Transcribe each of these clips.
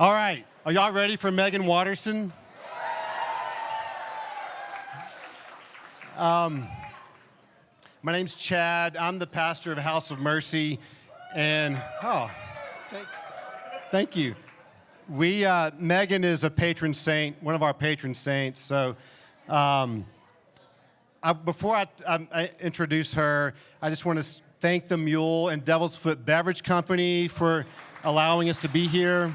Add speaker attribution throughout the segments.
Speaker 1: All right, are y'all ready for Meggan Watterson? My name's Chad. I'm the pastor of House of Mercy, and thank you. Meggan is a patron saint, one of our patron saints. So, before I introduce her, I just want to thank the Mule and Devil's Foot Beverage Company for allowing us to be here.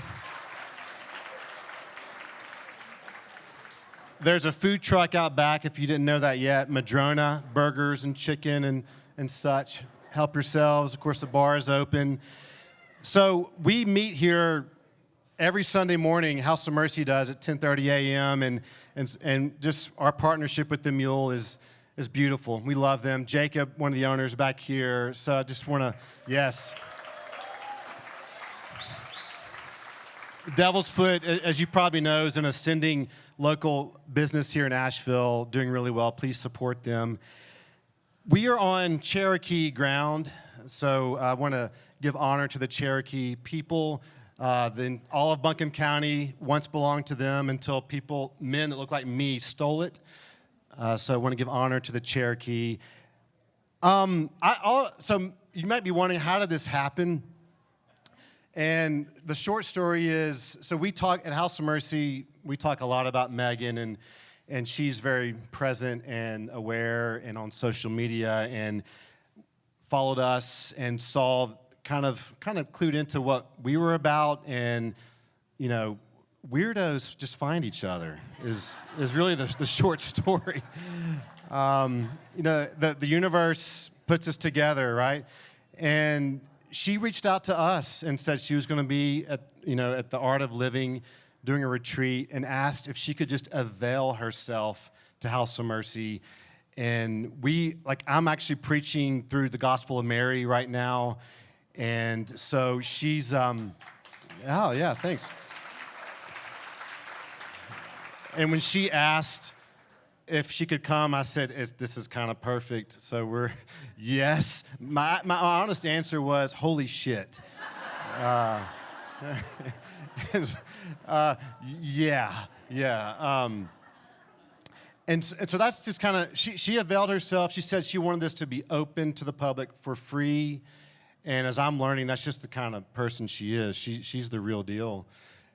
Speaker 1: There's a food truck out back, if you didn't know that yet. Madrona, burgers and chicken and such. Help yourselves. Of course, the bar is open. So we meet here every Sunday morning. House of Mercy does at 10:30 a.m. And just our partnership with the Mule is beautiful. We love them. Jacob, one of the owners, back here. So I just want to, yes. Devil's Foot, as you probably know, is an ascending local business here in Asheville, doing really well. Please support them. We are on Cherokee ground, so I want to give honor to the Cherokee people. Then all of Buncombe County once belonged to them until men that look like me, stole it. So I want to give honor to the Cherokee. So you might be wondering, how did this happen? And the short story is, so we talk at House of Mercy, we talk a lot about Meggan, and she's very present and aware and on social media and followed us and saw kind of clued into what we were about. And, you know, weirdos just find each other is really the short story. You know, the universe puts us together, right? And she reached out to us and said she was going to be at the Art of Living doing a retreat, and asked if she could just avail herself to House of Mercy. And I'm actually preaching through the Gospel of Mary right now. And so she's, oh yeah, thanks. And when she asked if she could come, I said, this is kind of perfect. So yes. My honest answer was, holy shit. Yeah. And so that's just kind of, she availed herself. She said she wanted this to be open to the public for free. And as I'm learning, that's just the kind of person she is. She's the real deal.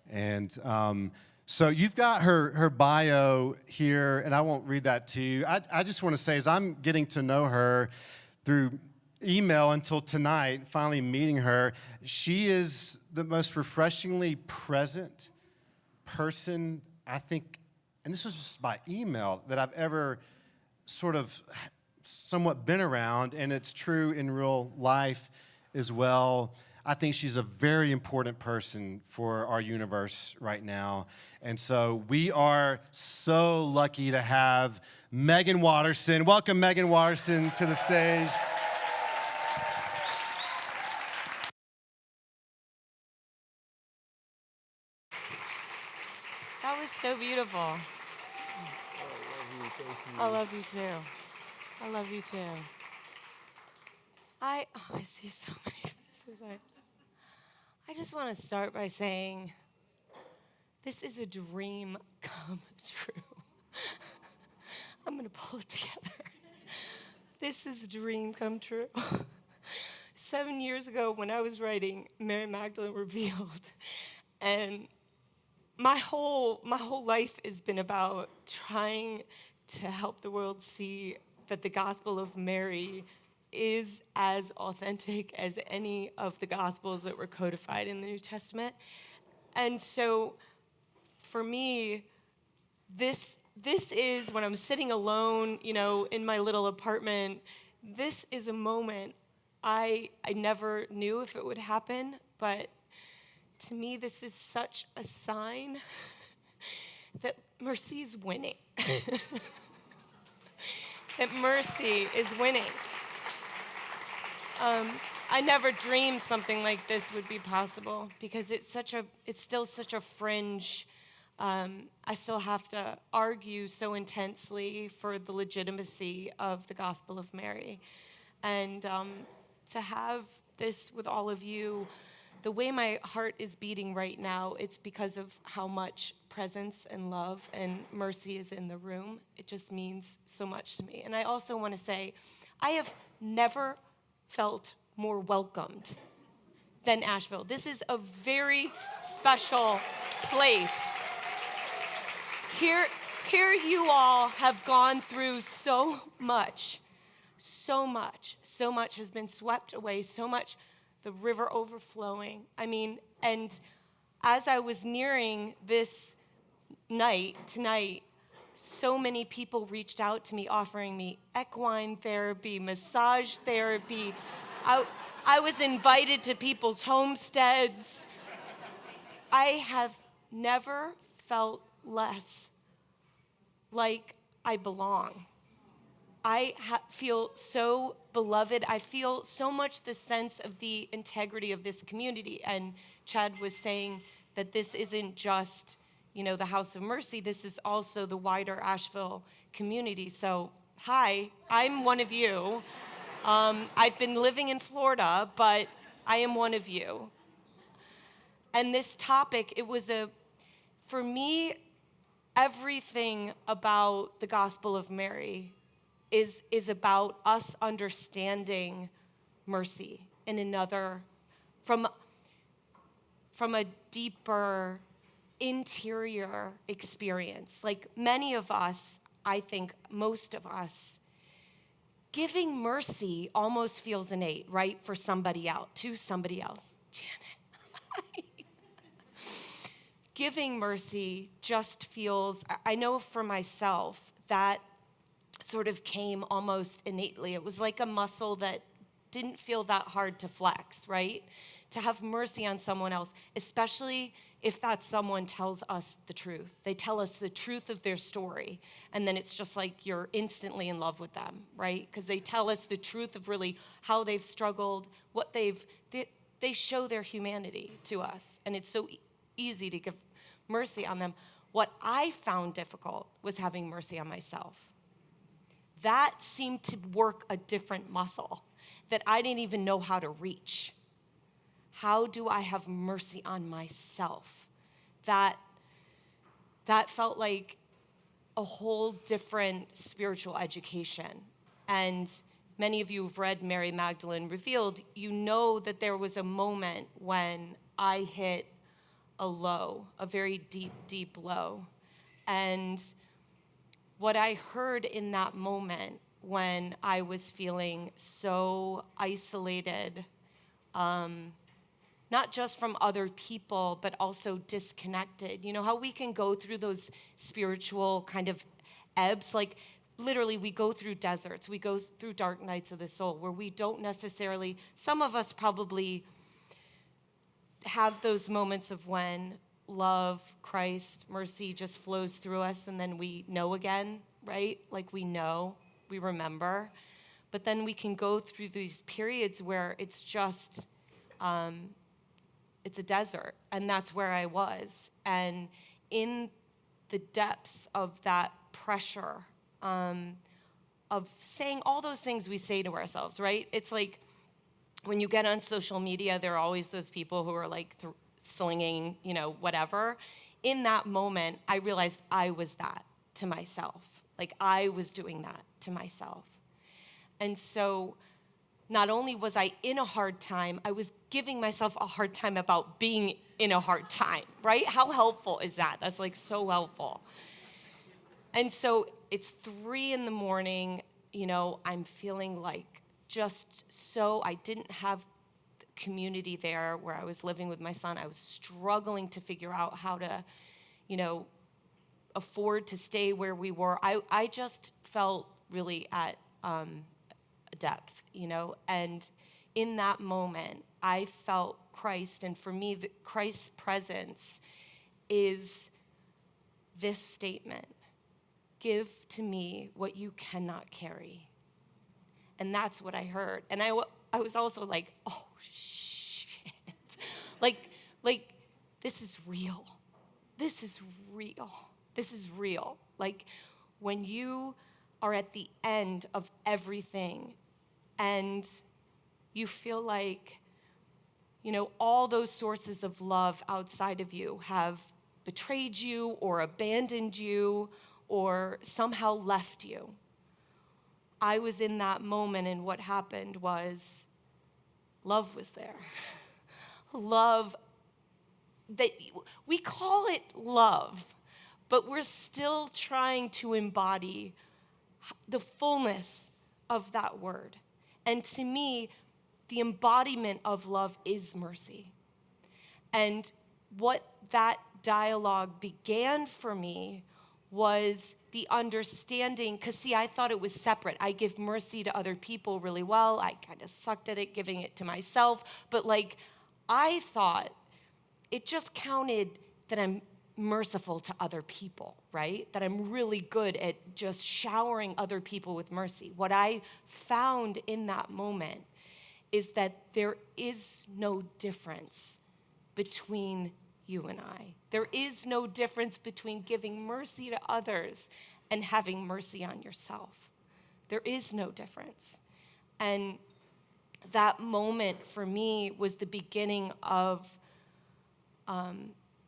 Speaker 1: And so you've got her bio here, and I won't read that to you. I just want to say, as I'm getting to know her through email until tonight, finally meeting her, she is the most refreshingly present person, I think, and this is just by email, that I've ever sort of somewhat been around, and it's true in real life as well. I think she's a very important person for our universe right now. And so we are so lucky to have Meggan Watterson. Welcome, Meggan Watterson, to the stage.
Speaker 2: That was so beautiful. I love you too. I love you too. I see so many faces. I just want to start by saying this is a dream come true. I'm going to pull it together. This is a dream come true. 7 years ago when I was writing Mary Magdalene Revealed, and my whole life has been about trying to help the world see that the Gospel of Mary is as authentic as any of the Gospels that were codified in the New Testament. And so for me, this is when I'm sitting alone, in my little apartment, this is a moment I never knew if it would happen, but to me, this is such a sign that mercy is winning. That mercy is winning. I never dreamed something like this would be possible because it's still such a fringe. I still have to argue so intensely for the legitimacy of the Gospel of Mary. And to have this with all of you the way my heart is beating right now, it's because of how much presence and love and mercy is in the room. It just means so much to me. And I also want to say, I have never felt more welcomed than Asheville. This is a very special place. Here you all have gone through so much has been swept away, so much, the river overflowing. I mean, and as I was nearing this night, tonight, so many people reached out to me offering me equine therapy, massage therapy. I was invited to people's homesteads. I have never felt less like I belong. I feel so beloved. I feel so much the sense of the integrity of this community. And Chad was saying that this isn't just, the House of Mercy. This is also the wider Asheville community. So, hi, I'm one of you. I've been living in Florida, but I am one of you. And this topic, for me, everything about the Gospel of Mary is about us understanding mercy in another, from a deeper interior experience. Like many of us, I think most of us, giving mercy almost feels innate, right? To somebody else. Janet. Giving mercy just feels, I know for myself, that sort of came almost innately. It was like a muscle that didn't feel that hard to flex, right? To have mercy on someone else, especially if that someone tells us the truth. They tell us the truth of their story, and then it's just like you're instantly in love with them, right? Because they tell us the truth of really how they've struggled, what they show their humanity to us, and it's so easy to give mercy on them. What I found difficult was having mercy on myself. That seemed to work a different muscle that I didn't even know how to reach. How do I have mercy on myself? That felt like a whole different spiritual education. And many of you who've read Mary Magdalene Revealed, you know that there was a moment when I hit a low, a very deep, deep low. And what I heard in that moment when I was feeling so isolated, not just from other people, but also disconnected. You know how we can go through those spiritual kind of ebbs? Like literally we go through deserts, we go through dark nights of the soul where we don't necessarily, some of us probably have those moments of when love, Christ, mercy just flows through us and then we know again, right? Like we know, we remember. But then we can go through these periods where it's just, it's a desert. And that's where I was. And in the depths of that pressure, of saying all those things we say to ourselves, right? It's like, when you get on social media, there are always those people who are like slinging, whatever. In that moment, I realized I was that to myself. Like I was doing that to myself. And so not only was I in a hard time, I was giving myself a hard time about being in a hard time, right? How helpful is that? That's like so helpful. And so it's 3 a.m, I'm feeling like I didn't have community there where I was living with my son. I was struggling to figure out how to, afford to stay where we were. I just felt really at a depth, and in that moment, I felt Christ. And for me, Christ's presence is this statement: give to me what you cannot carry. And that's what I heard. And I was also like, oh, shit. Like, this is real. This is real. This is real. Like, when you are at the end of everything and you feel like all those sources of love outside of you have betrayed you or abandoned you or somehow left you. I was in that moment, and what happened was love was there. Love, that we call it love, but we're still trying to embody the fullness of that word. And to me, the embodiment of love is mercy. And what that dialogue began for me was the understanding, because see, I thought it was separate. I give mercy to other people really well. I kind of sucked at it, giving it to myself. But I thought it just counted that I'm merciful to other people, right? That I'm really good at just showering other people with mercy. What I found in that moment is that there is no difference between you and I. There is no difference between giving mercy to others and having mercy on yourself. There is no difference. And that moment for me was the beginning of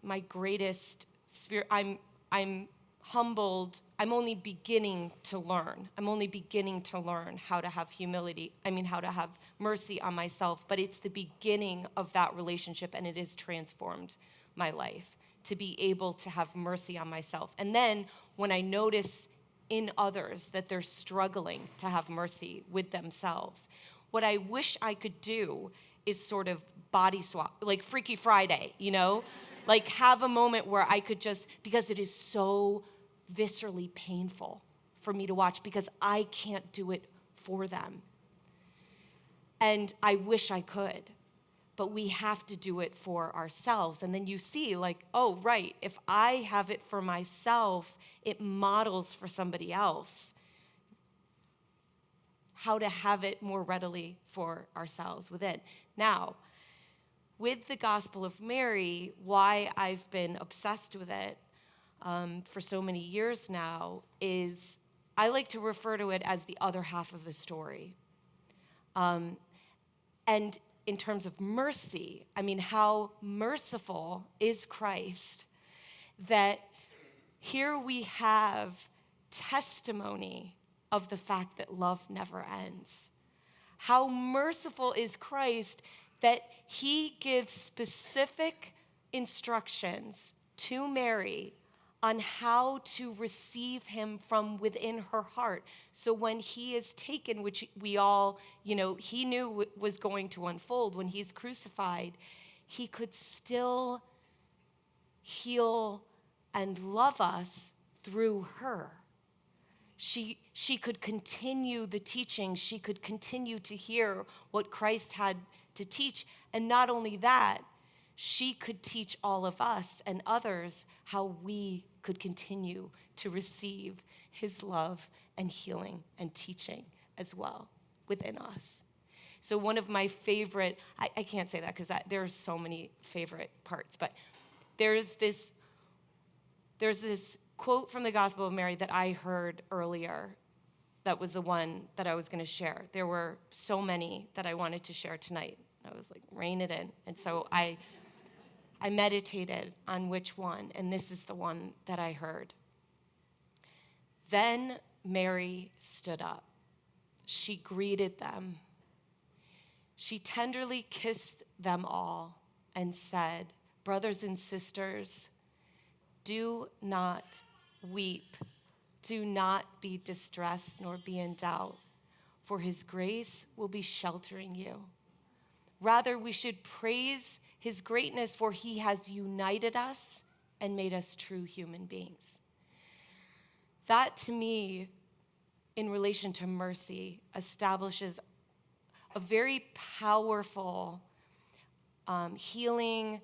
Speaker 2: my greatest spirit. I'm humbled. I'm only beginning to learn. I'm only beginning to learn how to have how to have mercy on myself. But it's the beginning of that relationship, and it has transformed my life to be able to have mercy on myself. And then when I notice in others that they're struggling to have mercy with themselves, what I wish I could do is sort of body swap, like Freaky Friday, have a moment where I could just, because it is so viscerally painful for me to watch, because I can't do it for them. And I wish I could, but we have to do it for ourselves. And then you see, oh, right, if I have it for myself, it models for somebody else how to have it more readily for ourselves within. Now, with the Gospel of Mary, why I've been obsessed with it for so many years now is I like to refer to it as the other half of the story. And in terms of mercy, how merciful is Christ that here we have testimony of the fact that love never ends. How merciful is Christ that he gives specific instructions to Mary on how to receive him from within her heart. So when he is taken, which we all, he knew was going to unfold when he's crucified, he could still heal and love us through her. She could continue the teaching. She could continue to hear what Christ had to teach. And not only that, she could teach all of us and others how we could continue to receive his love and healing and teaching as well within us. So one of my favorite, I can't say that because there are so many favorite parts, but there's this quote from the Gospel of Mary that I heard earlier. That was the one that I was going to share. There were so many that I wanted to share tonight. I was like, rein it in. And so I meditated on which one, and this is the one that I heard. Then Mary stood up. She greeted them. She tenderly kissed them all and said, "Brothers and sisters, do not weep. Do not be distressed nor be in doubt, for his grace will be sheltering you. Rather, we should praise his greatness, for he has united us and made us true human beings." That, to me, in relation to mercy, establishes a very powerful healing,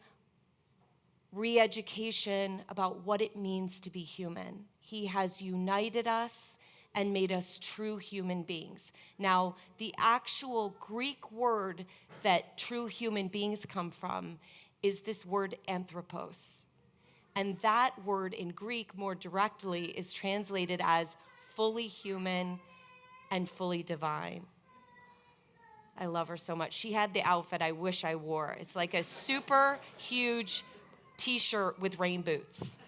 Speaker 2: re-education about what it means to be human. He has united us and made us true human beings. Now, the actual Greek word that true human beings come from is this word anthropos. And that word in Greek more directly is translated as fully human and fully divine. I love her so much. She had the outfit I wish I wore. It's like a super huge t-shirt with rain boots.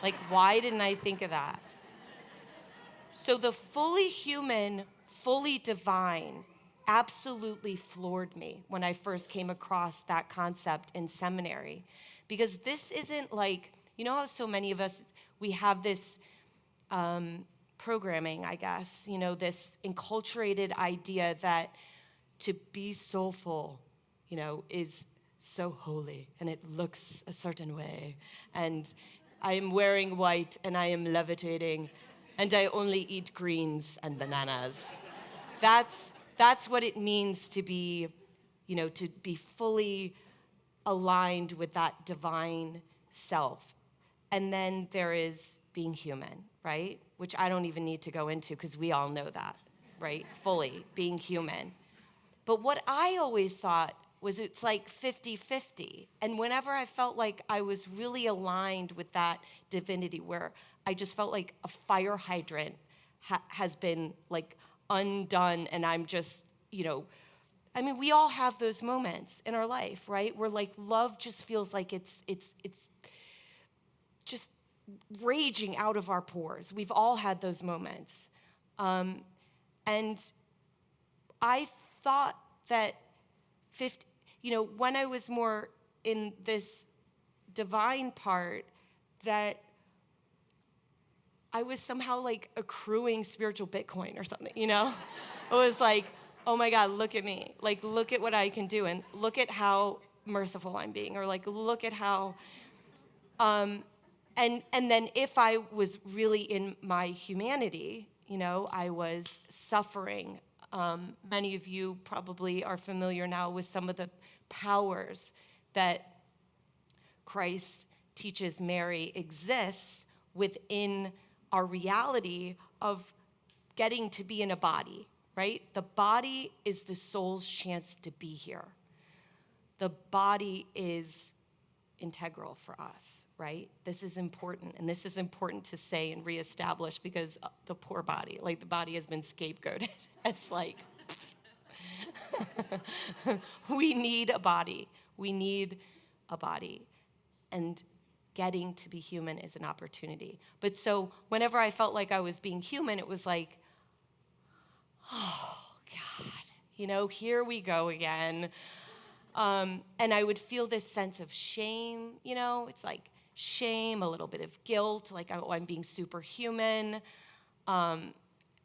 Speaker 2: Like, why didn't I think of that? So the fully human, fully divine absolutely floored me when I first came across that concept in seminary. Because this isn't like, you know how so many of us, we have this programming, I guess, this enculturated idea that to be soulful, is so holy and it looks a certain way. And I am wearing white and I am levitating and I only eat greens and bananas. That's what it means to be, to be fully aligned with that divine self. And then there is being human, right? Which I don't even need to go into because we all know that, right? Fully being human. But what I always thought was it's like 50-50. And whenever I felt like I was really aligned with that divinity, where I just felt like a fire hydrant has been like undone and I'm just, we all have those moments in our life, right? Where like love just feels like it's just raging out of our pores. We've all had those moments. And I thought that when I was more in this divine part, that I was somehow like accruing spiritual Bitcoin or something, It was like, oh my God, look at me. Like, look at what I can do and look at how merciful I'm being, or like, look at how, and then if I was really in my humanity, I was suffering. Many of you probably are familiar now with some of the powers that Christ teaches Mary exists within our reality of getting to be in a body, right? The body is the soul's chance to be here. The body is integral for us, right? This is important, and this is important to say and reestablish because the poor body, like the body has been scapegoated. It's like, we need a body. We need a body. And getting to be human is an opportunity. But so whenever I felt like I was being human, it was like, oh, God, here we go again. And I would feel this sense of shame, it's like shame, a little bit of guilt, like, oh, I'm being superhuman. And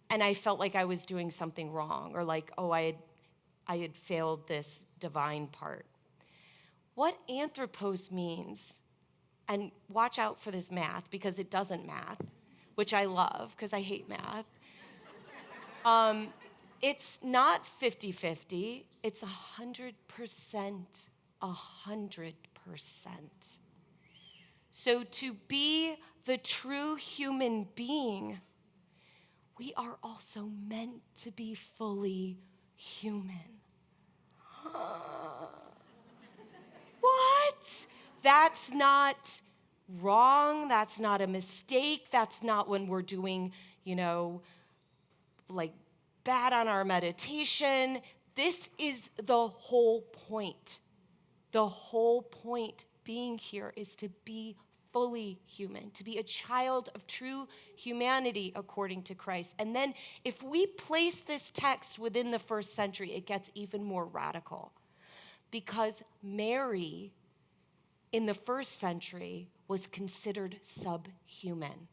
Speaker 2: I felt like I was doing something wrong, or like, oh, I had failed this divine part. What anthropos means, and watch out for this math because it doesn't math, which I love because I hate math. It's not 50-50, it's 100%, 100%. So to be the true human being, we are also meant to be fully human. What? That's not wrong. That's not a mistake. That's not when we're doing, like bad on our meditation. This is the whole point. The whole point being here is to be fully human, to be a child of true humanity according to Christ. And then if we place this text within the first century, it gets even more radical. Because Mary, in the first century, was considered subhuman.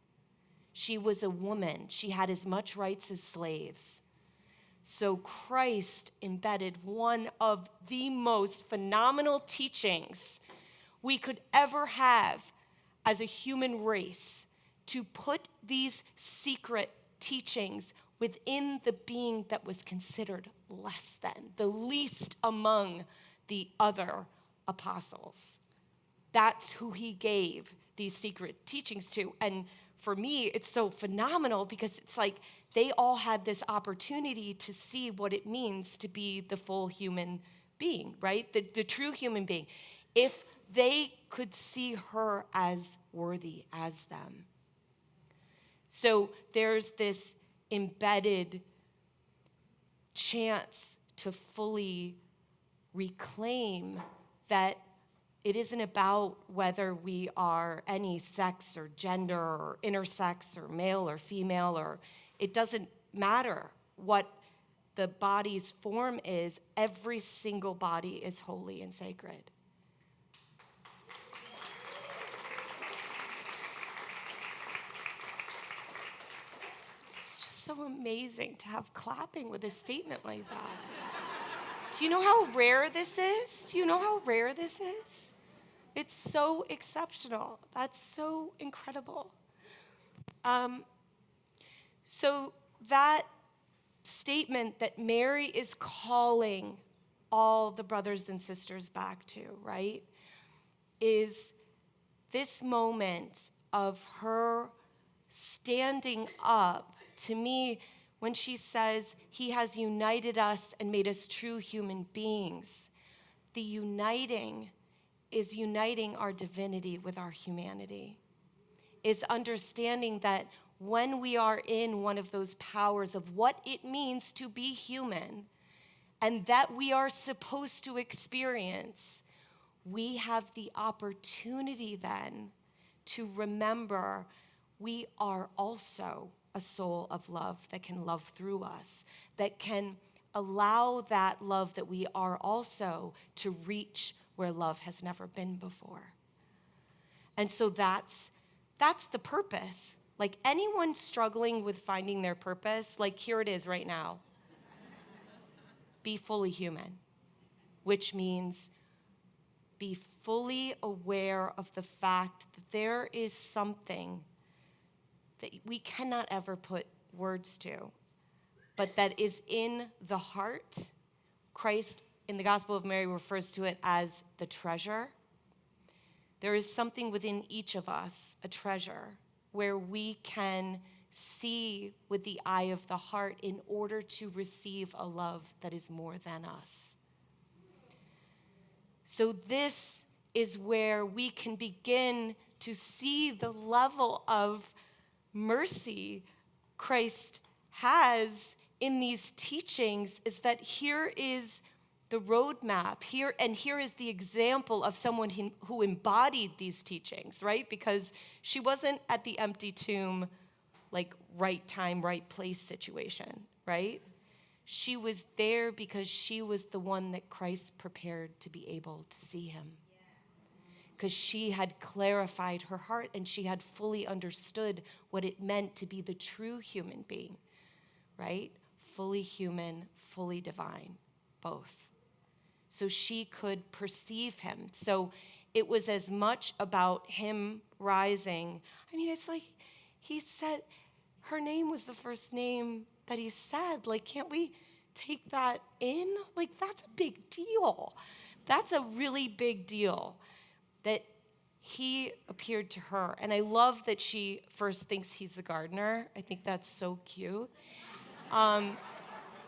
Speaker 2: She was a woman. She had as much rights as slaves. So Christ embedded one of the most phenomenal teachings we could ever have as a human race, to put these secret teachings within the being that was considered less than, the least among the other apostles. That's who he gave these secret teachings to. And for me, it's so phenomenal because it's like they all had this opportunity to see what it means to be the full human being, right? The true human being. If they could see her as worthy as them. So there's this embedded chance to fully reclaim that it isn't about whether we are any sex or gender or intersex or male or female, or it doesn't matter what the body's form is. Every single body is holy and sacred. It's just so amazing to have clapping with a statement like that. Do you know how rare this is? Do you know how rare this is? It's so exceptional. That's so incredible. So that statement that Mary is calling all the brothers and sisters back to, right, is this moment of her standing up. To me, when she says, he has united us and made us true human beings, the uniting is uniting our divinity with our humanity, is understanding that when we are in one of those powers of what it means to be human and that we are supposed to experience, we have the opportunity then to remember we are also a soul of love that can love through us, that can allow that love that we are also to reach where love has never been before. And so that's the purpose. Like anyone struggling with finding their purpose, like here it is right now. Be fully human, which means be fully aware of the fact that there is something that we cannot ever put words to, but that is in the heart. Christ in the Gospel of Mary refers to it as the treasure. There is something within each of us, a treasure, where we can see with the eye of the heart in order to receive a love that is more than us. So this is where we can begin to see the level of mercy Christ has in these teachings, is that here is the roadmap, here is the example of someone who embodied these teachings, right? Because she wasn't at the empty tomb, like right time, right place situation, right? She was there because she was the one that Christ prepared to be able to see him. Because she had clarified her heart and she had fully understood what it meant to be the true human being, right? Fully human, fully divine, both. So she could perceive him. So it was as much about him rising. I mean, it's like he said, her name was the first name that he said. Like, can't we take that in? Like, that's a big deal. That's a really big deal that he appeared to her. And I love that she first thinks he's the gardener. I think that's so cute. And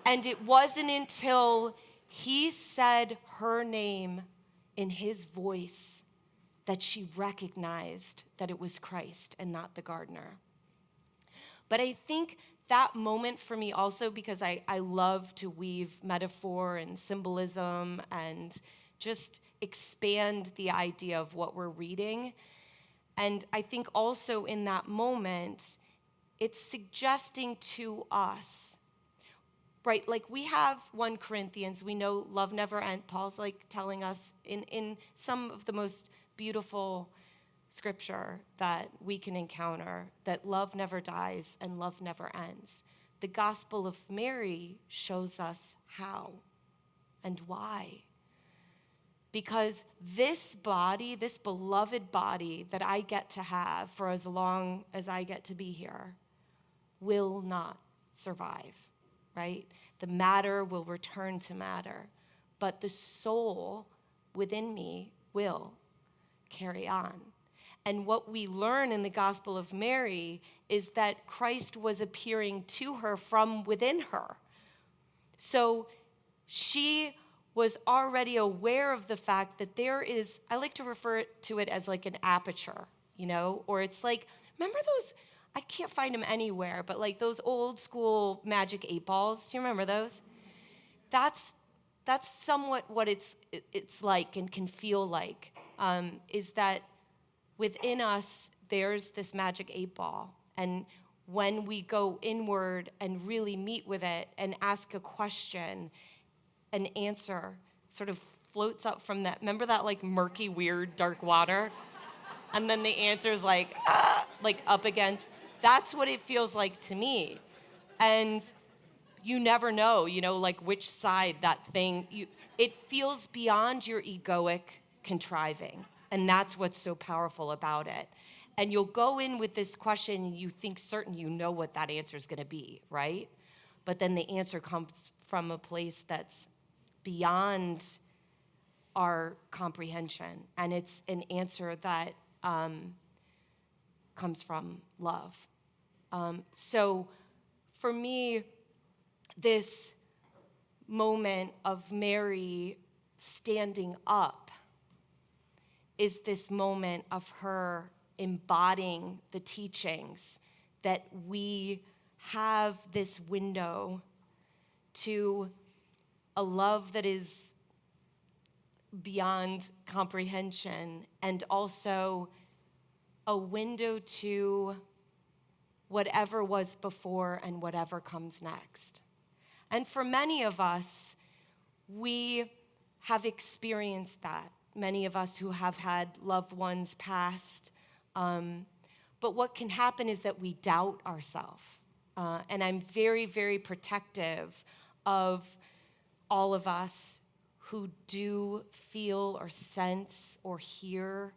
Speaker 2: it wasn't until he said her name in his voice that she recognized that it was Christ and not the gardener. But I think that moment for me also, because I love to weave metaphor and symbolism and just expand the idea of what we're reading. And I think also in that moment, it's suggesting to us, right? Like we have 1 Corinthians, we know love never ends. Paul's like telling us in some of the most beautiful scripture that we can encounter that love never dies and love never ends. The Gospel of Mary shows us how and why. Because this body, this beloved body that I get to have for as long as I get to be here, will not survive, right? The matter will return to matter, but the soul within me will carry on. And what we learn in the Gospel of Mary is that Christ was appearing to her from within her. So she was already aware of the fact that there is, I like to refer to it as like an aperture, you know? Or it's like, remember those, I can't find them anywhere, but like those old school magic 8 balls, do you remember those? that's somewhat what it's like and can feel like, is that within us, there's this magic 8-ball. And when we go inward and really meet with it and ask a question, an answer sort of floats up from that. Remember that like murky, weird, dark water? And then the answer is like up against. That's what it feels like to me. And you never know, like which side that thing, it feels beyond your egoic contriving. And that's what's so powerful about it. And you'll go in with this question and you think certain you know what that answer is going to be, right? But then the answer comes from a place that's beyond our comprehension. And it's an answer that comes from love. So for me, this moment of Mary standing up is this moment of her embodying the teachings that we have this window to a love that is beyond comprehension, and also a window to whatever was before and whatever comes next. And for many of us, we have experienced that. Many of us who have had loved ones passed. But what can happen is that we doubt ourselves. And I'm very, very protective of all of us who do feel or sense or hear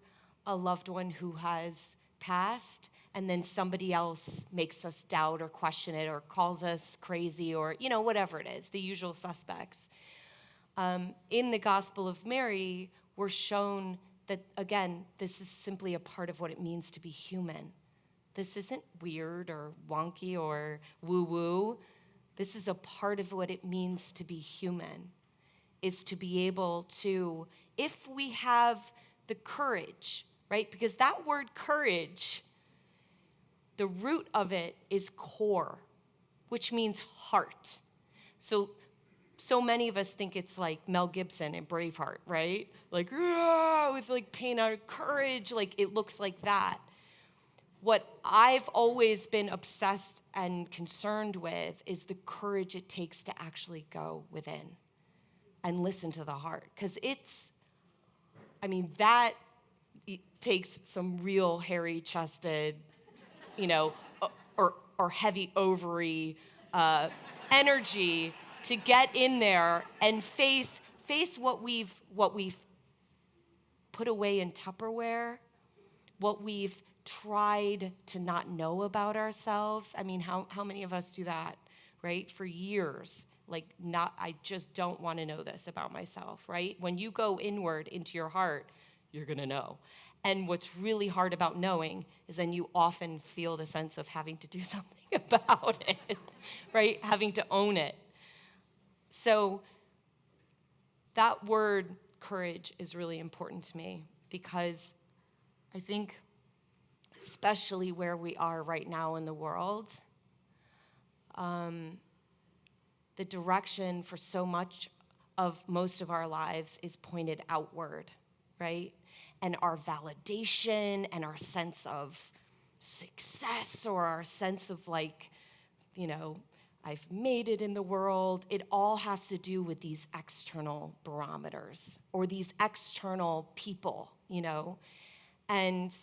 Speaker 2: a loved one who has passed, and then somebody else makes us doubt or question it or calls us crazy or, whatever it is, the usual suspects. In the Gospel of Mary, we're shown that, again, this is simply a part of what it means to be human. This isn't weird or wonky or woo-woo. This is a part of what it means to be human, is to be able to, if we have the courage, right? Because that word courage, the root of it is core, which means heart. So many of us think it's like Mel Gibson in Braveheart, right? Like, with like pain out of courage, like it looks like that. What I've always been obsessed and concerned with is the courage it takes to actually go within and listen to the heart. Because that takes some real hairy-chested, or heavy ovary energy to get in there and face what we've put away in Tupperware, what we've tried to not know about ourselves. How many of us do that, right? For years, I just don't want to know this about myself, right? When you go inward into your heart, you're gonna know. And what's really hard about knowing is then you often feel the sense of having to do something about it, right? Having to own it. So that word courage is really important to me, because I think, especially where we are right now in the world, the direction for so much of most of our lives is pointed outward, right? And our validation and our sense of success, or our sense of I've made it in the world, it all has to do with these external barometers or these external people, And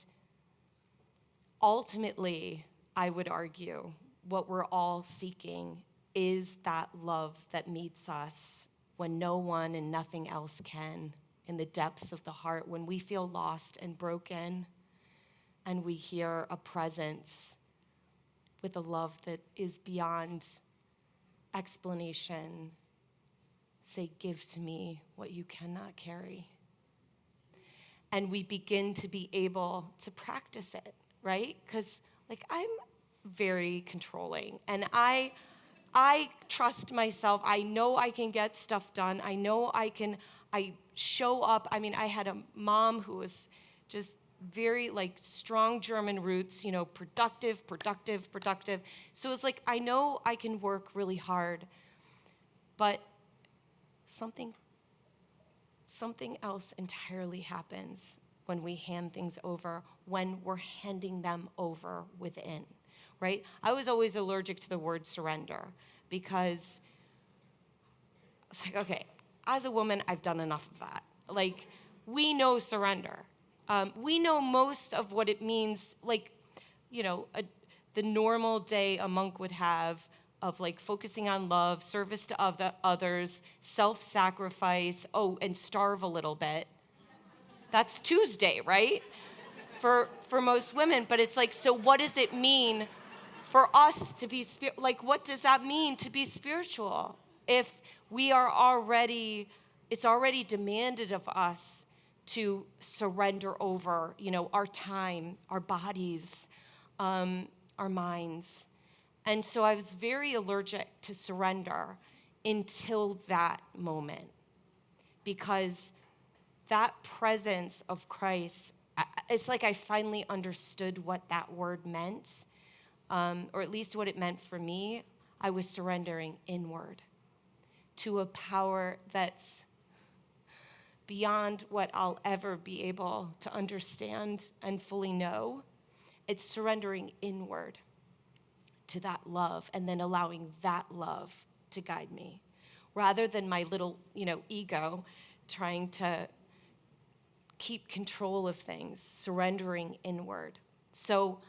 Speaker 2: ultimately, I would argue, what we're all seeking is that love that meets us when no one and nothing else can, in the depths of the heart, when we feel lost and broken, and we hear a presence with a love that is beyond explanation say, "Give to me what you cannot carry." And we begin to be able to practice it, right? Because I'm very controlling, and I trust myself. I know I can get stuff done. I know I show up. I had a mom who was just very strong German roots, productive. So it's I know I can work really hard, but something else entirely happens when we hand things over, when we're handing them over within, right? I was always allergic to the word surrender because it's like, okay, as a woman, I've done enough of that. Like, we know surrender. We know most of what it means, like, the normal day a monk would have of like focusing on love, service to others, self-sacrifice, and starve a little bit. That's Tuesday, right? For most women, but it's like, so what does it mean for us to be what does that mean to be spiritual? If we are already, it's already demanded of us to surrender over, our time, our bodies, our minds. And so I was very allergic to surrender until that moment, because that presence of Christ, it's like I finally understood what that word meant, or at least what it meant for me. I was surrendering inward to a power that's beyond what I'll ever be able to understand and fully know. It's surrendering inward to that love and then allowing that love to guide me, rather than my little, ego trying to keep control of things, surrendering inward. So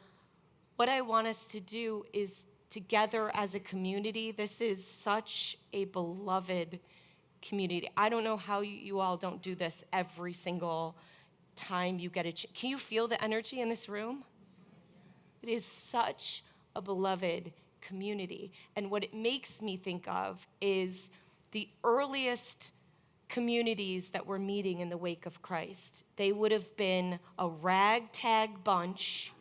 Speaker 2: what I want us to do is, together as a community, this is such a beloved community. I don't know how you all don't do this every single time you get a chance. Can you feel the energy in this room? It is such a beloved community. And what it makes me think of is the earliest communities that were meeting in the wake of Christ. They would have been a ragtag bunch.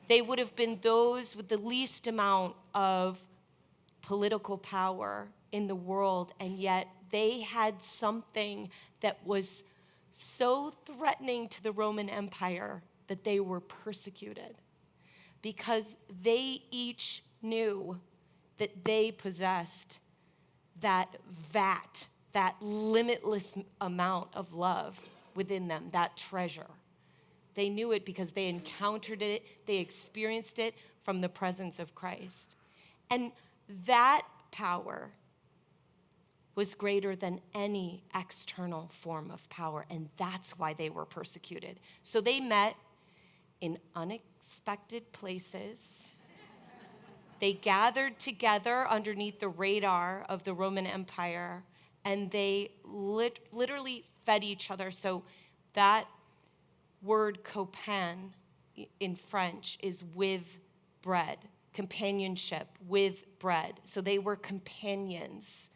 Speaker 2: They would have been those with the least amount of political power in the world, and yet they had something that was so threatening to the Roman Empire that they were persecuted, because they each knew that they possessed that limitless amount of love within them, that treasure. They knew it because they encountered it, they experienced it from the presence of Christ. And that power was greater than any external form of power, and that's why they were persecuted. So they met in unexpected places. They gathered together underneath the radar of the Roman Empire, and they literally fed each other. So that word copan in French is with bread, companionship with bread. So they were companions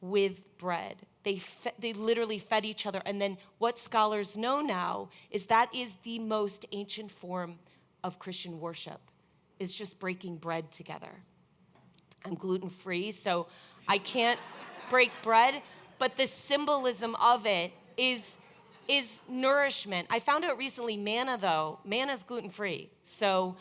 Speaker 2: with bread. They literally fed each other. And then what scholars know now is that is the most ancient form of Christian worship, is just breaking bread together. I'm gluten-free, so I can't break bread, but the symbolism of it is nourishment. I found out recently, manna's gluten-free. So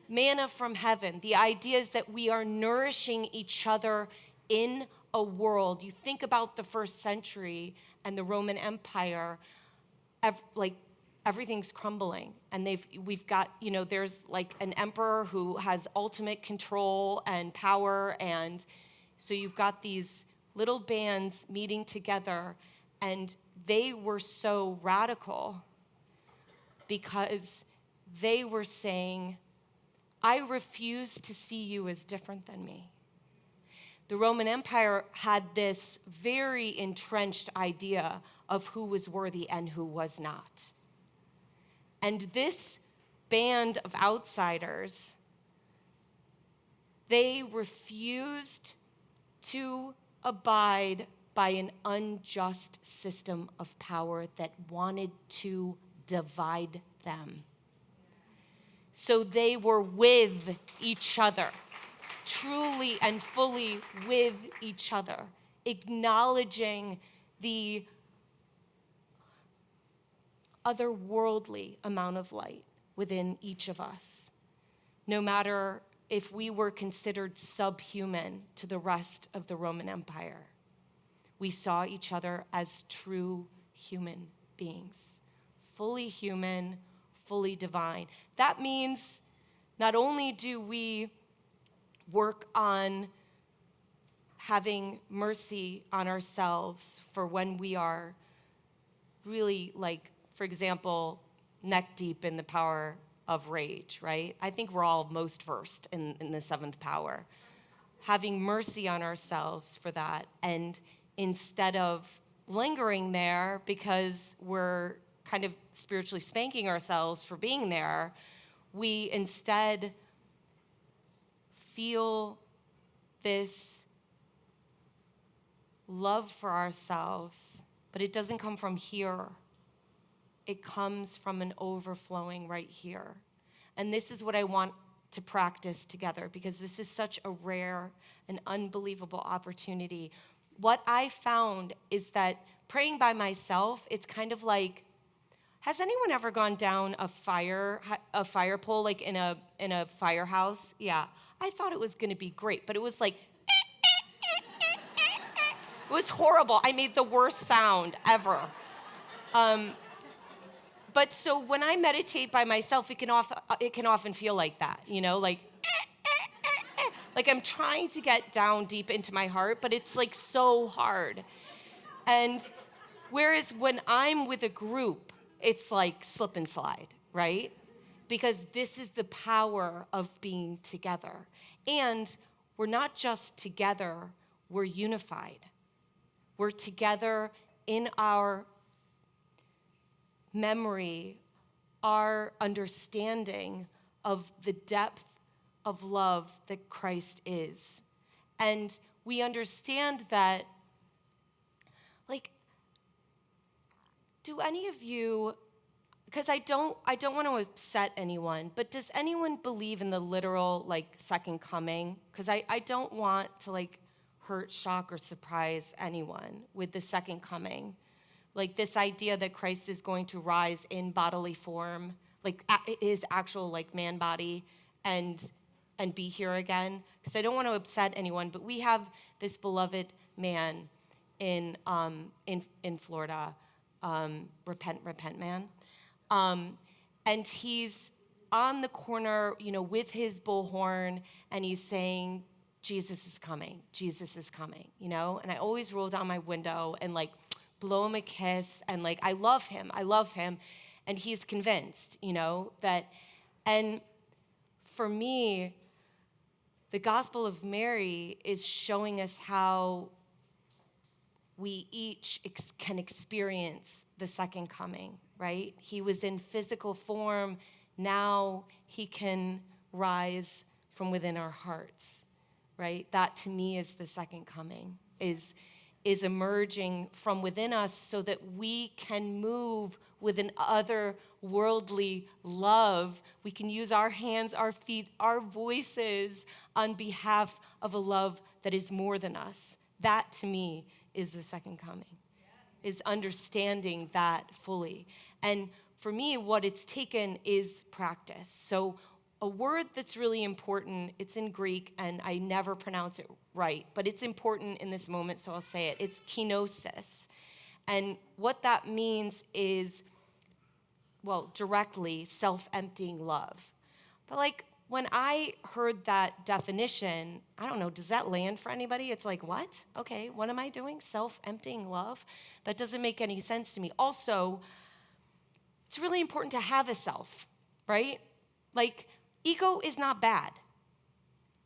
Speaker 2: manna from heaven. The idea is that we are nourishing each other in a world. You think about the first century and the Roman Empire, everything's crumbling, and we've got, there's like an emperor who has ultimate control and power, and so you've got these little bands meeting together, and they were so radical because they were saying, I refuse to see you as different than me. The Roman Empire had this very entrenched idea of who was worthy and who was not. And this band of outsiders, they refused to abide by an unjust system of power that wanted to divide them. So they were with each other, truly and fully with each other, acknowledging the otherworldly amount of light within each of us, no matter if we were considered subhuman to the rest of the Roman Empire. we saw each other as true human beings, fully human, fully divine. That means not only do we work on having mercy on ourselves for when we are really, like, for example, neck deep in the power of rage, right? I think we're all most versed in the seventh power. Having mercy on ourselves for that, and instead of lingering there because we're kind of spiritually spanking ourselves for being there, we instead feel this love for ourselves, but it doesn't come from here. It comes from an overflowing right here. And this is what I want to practice together, because this is such a rare and unbelievable opportunity. What I found is that praying by myself, it's kind of like, has anyone ever gone down a fire pole, like in a firehouse? Yeah, I thought it was gonna be great, but it was like, it was horrible. I made the worst sound ever. But so when I meditate by myself, it can often feel like that, you know, like I'm trying to get down deep into my heart, but it's like so hard. And whereas when I'm with a group, it's like slip and slide, right? Because this is the power of being together. And we're not just together, we're unified. We're together in our memory, our understanding of the depth of love that Christ is. And we understand that, like, do any of you, because I don't want to upset anyone, but does anyone believe in the literal, like, second coming? Because I don't want to, like, hurt, shock, or surprise anyone with the second coming. Like this idea that Christ is going to rise in bodily form, like his actual like man body, and be here again. Because I don't want to upset anyone, but we have this beloved man in Florida, repent man, and he's on the corner, you know, with his bullhorn, and he's saying, Jesus is coming, you know. And I always roll down my window and like blow him a kiss, and like I love him, and he's convinced, you know, that. And for me, the Gospel of Mary is showing us how we each can experience the second coming, right? He was in physical form, now he can rise from within our hearts, right? That to me is the second coming, is emerging from within us so that we can move with an otherworldly love. We can use our hands, our feet, our voices on behalf of a love that is more than us. That to me is the second coming, is understanding that fully. And for me, what it's taken is practice. So a word that's really important, it's in Greek, and I never pronounce it right, but it's important in this moment, so I'll say it. It's kenosis. And what that means is, well, directly, self-emptying love. But like, when I heard that definition, I don't know, does that land for anybody? It's like, what? Okay, what am I doing? Self-emptying love? That doesn't make any sense to me. Also, it's really important to have a self, right? Like, ego is not bad.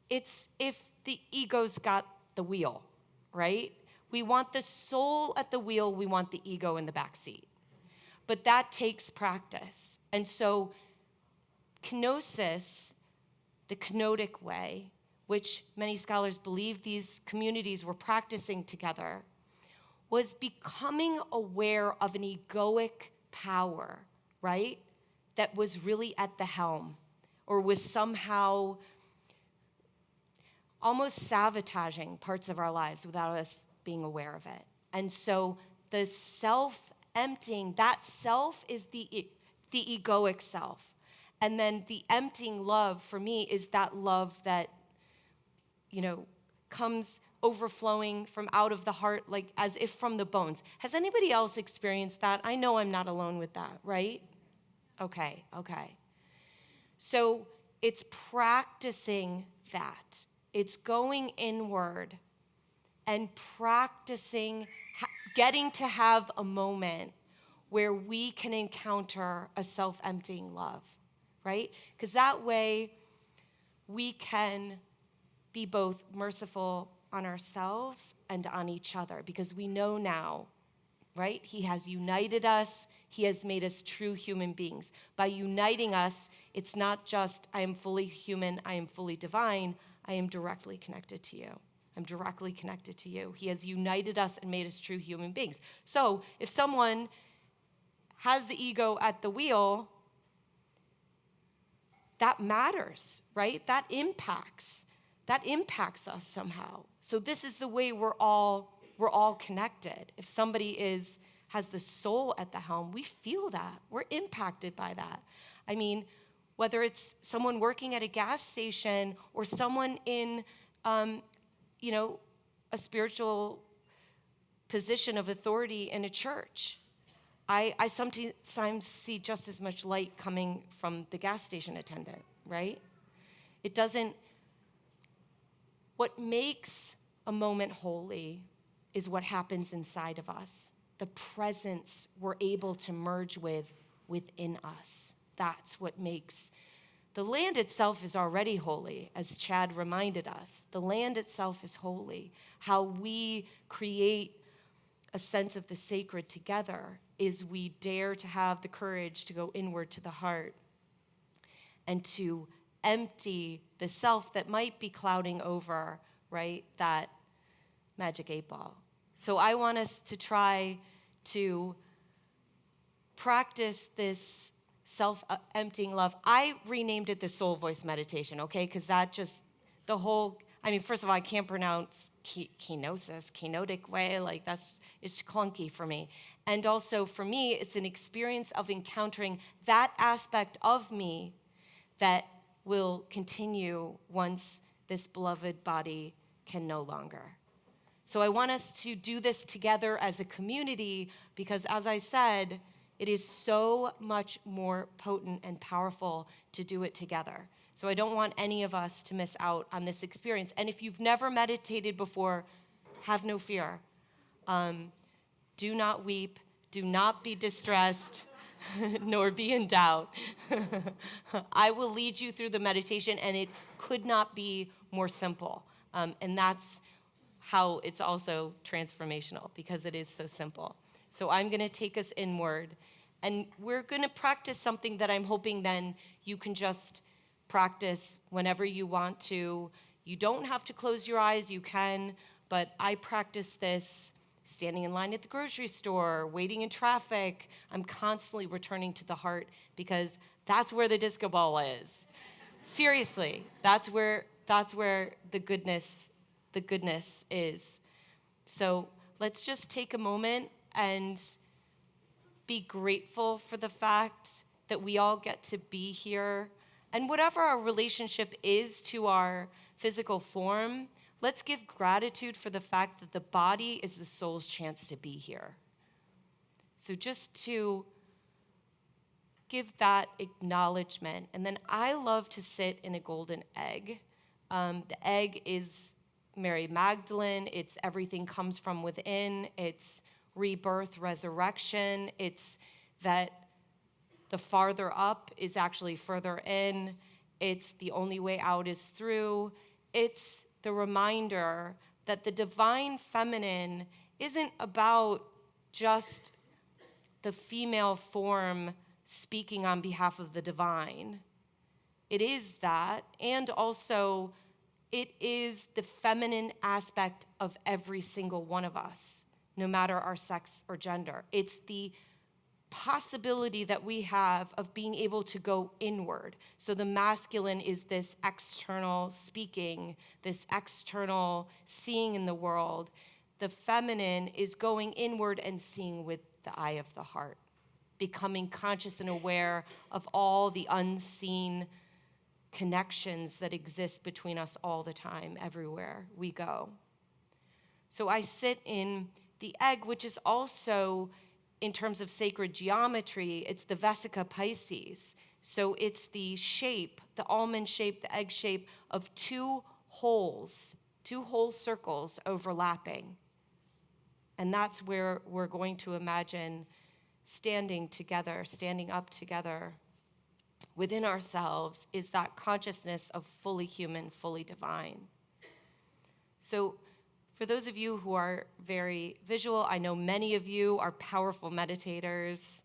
Speaker 2: It's if the ego's got the wheel, right? We want the soul at the wheel, we want the ego in the back seat. But that takes practice. And so kenosis, the kenotic way, which many scholars believe these communities were practicing together, was becoming aware of an egoic power, right? That was really at the helm, or was somehow almost sabotaging parts of our lives without us being aware of it. And so the self-emptying, that self is the egoic self. And then the emptying love for me is that love that, you know, comes overflowing from out of the heart, like as if from the bones. Has anybody else experienced that? I know I'm not alone with that, right? Okay. So it's practicing that. It's going inward and practicing getting to have a moment where we can encounter a self-emptying love, right? Because that way we can be both merciful on ourselves and on each other, because we know now, right? He has united us. He has made us true human beings. By uniting us, it's not just I am fully human, I am fully divine. I am directly connected to you. I'm directly connected to you. He has united us and made us true human beings. So if someone has the ego at the wheel, that matters, right? That impacts us somehow. So this is the way we're all connected. If somebody has the soul at the helm, we feel that. We're impacted by that. I mean, whether it's someone working at a gas station or someone in a spiritual position of authority in a church. I sometimes see just as much light coming from the gas station attendant, right? What makes a moment holy is what happens inside of us. The presence we're able to merge within us. That's what makes. The land itself is already holy, as Chad reminded us. The land itself is holy. How we create a sense of the sacred together is we dare to have the courage to go inward to the heart and to empty the self that might be clouding over, right, that magic 8-ball. So I want us to try to practice this self-emptying love. I renamed it the soul voice meditation, okay? Because that just, first of all, I can't pronounce kenotic way, it's clunky for me. And also for me, it's an experience of encountering that aspect of me that will continue once this beloved body can no longer. So I want us to do this together as a community because, as I said, it is so much more potent and powerful to do it together. So I don't want any of us to miss out on this experience. And if you've never meditated before, have no fear. Do not weep. Do not be distressed, nor be in doubt. I will lead you through the meditation, and it could not be more simple. And that's how it's also transformational, because it is so simple. So I'm going to take us inward, and we're going to practice something that I'm hoping then you can just practice whenever you want to. You don't have to close your eyes, you can, but I practice this standing in line at the grocery store, waiting in traffic. I'm constantly returning to the heart because that's where the disco ball is. Seriously, that's where the goodness is. So let's just take a moment and be grateful for the fact that we all get to be here. And whatever our relationship is to our physical form, let's give gratitude for the fact that the body is the soul's chance to be here. So just to give that acknowledgement. And then I love to sit in a golden egg. The egg is Mary Magdalene. It's everything comes from within. It's rebirth, resurrection. It's that the farther up is actually further in. It's the only way out is through. It's the reminder that the divine feminine isn't about just the female form speaking on behalf of the divine. It is that, and also it is the feminine aspect of every single one of us, no matter our sex or gender. It's the possibility that we have of being able to go inward. So the masculine is this external speaking, this external seeing in the world. The feminine is going inward and seeing with the eye of the heart, becoming conscious and aware of all the unseen connections that exist between us all the time, everywhere we go. So I sit in the egg, which is also, in terms of sacred geometry, it's the Vesica Pisces. So it's the shape, the almond shape, the egg shape of two whole circles overlapping. And that's where we're going to imagine standing together, standing up together. Within ourselves is that consciousness of fully human, fully divine. So for those of you who are very visual, I know many of you are powerful meditators.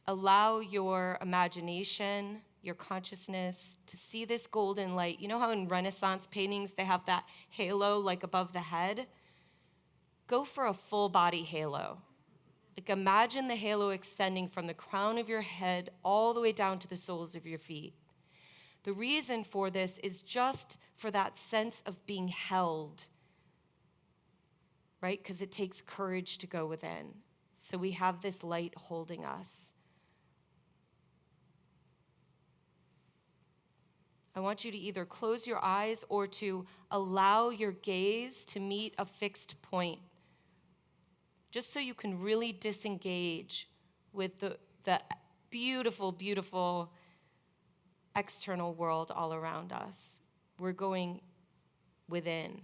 Speaker 2: Allow your imagination, your consciousness to see this golden light. You know how in Renaissance paintings they have that halo like above the head? Go for a full body halo. Like imagine the halo extending from the crown of your head all the way down to the soles of your feet. The reason for this is just for that sense of being held, right? Because it takes courage to go within. So we have this light holding us. I want you to either close your eyes or to allow your gaze to meet a fixed point, just so you can really disengage with the beautiful, beautiful external world all around us. We're going within.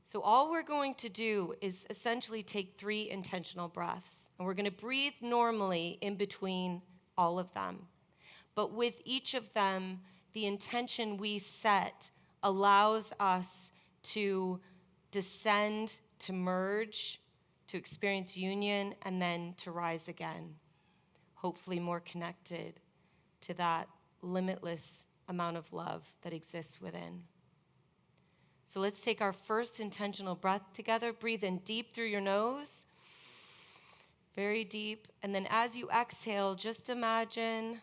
Speaker 2: So all we're going to do is essentially take 3 intentional breaths, and we're going to breathe normally in between all of them. But with each of them, the intention we set allows us to descend, to merge, to experience union, and then to rise again, hopefully more connected to that limitless amount of love that exists within. So let's take our first intentional breath together. Breathe in deep through your nose, very deep. And then as you exhale, just imagine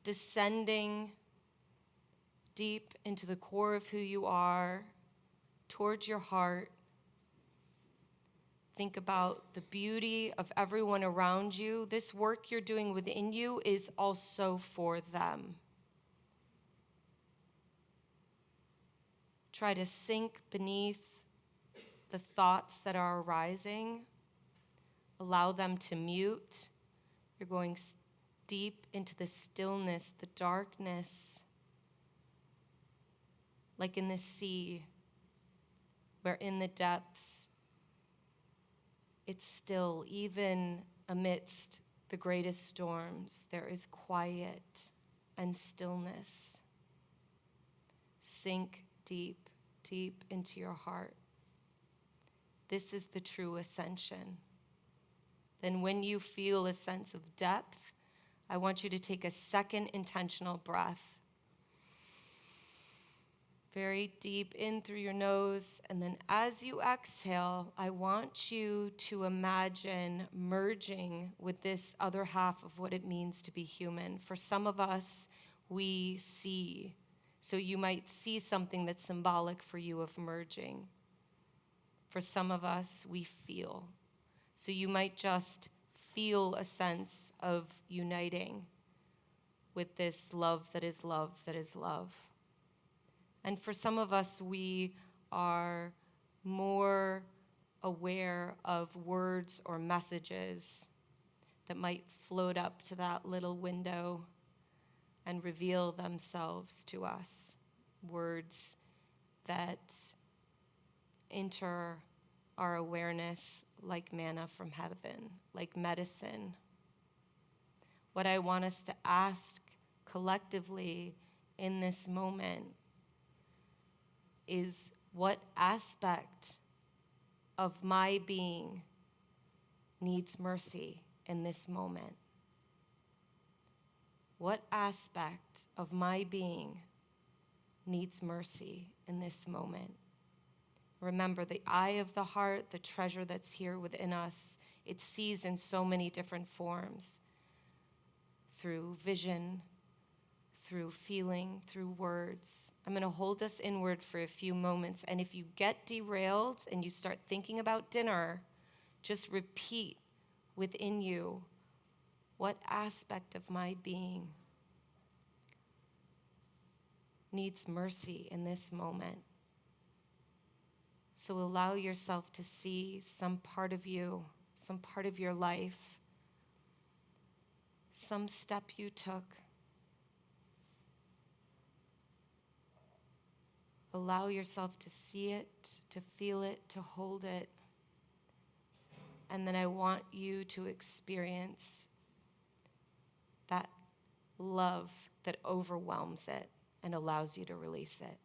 Speaker 2: descending deep into the core of who you are, towards your heart. Think about the beauty of everyone around you. This work you're doing within you is also for them. Try to sink beneath the thoughts that are arising. Allow them to mute. You're going deep into the stillness, the darkness, like in the sea, where in the depths, it's still, even amidst the greatest storms, there is quiet and stillness. Sink deep, deep into your heart. This is the true ascension. Then when you feel a sense of depth, I want you to take a second intentional breath. Very deep in through your nose, and then as you exhale, I want you to imagine merging with this other half of what it means to be human. For some of us, we see. So you might see something that's symbolic for you of merging. For some of us, we feel. So you might just feel a sense of uniting with this love that is love that is love. And for some of us, we are more aware of words or messages that might float up to that little window and reveal themselves to us. Words that enter our awareness like manna from heaven, like medicine. What I want us to ask collectively in this moment is, what aspect of my being needs mercy in this moment? What aspect of my being needs mercy in this moment? Remember, the eye of the heart, the treasure that's here within us, it sees in so many different forms, through vision, through feeling, through words. I'm going to hold us inward for a few moments, and if you get derailed and you start thinking about dinner, just repeat within you, What aspect of my being needs mercy in this moment? So allow yourself to see some part of you, some part of your life, some step you took. Allow yourself to see it, to feel it, to hold it. And then I want you to experience that love that overwhelms it and allows you to release it.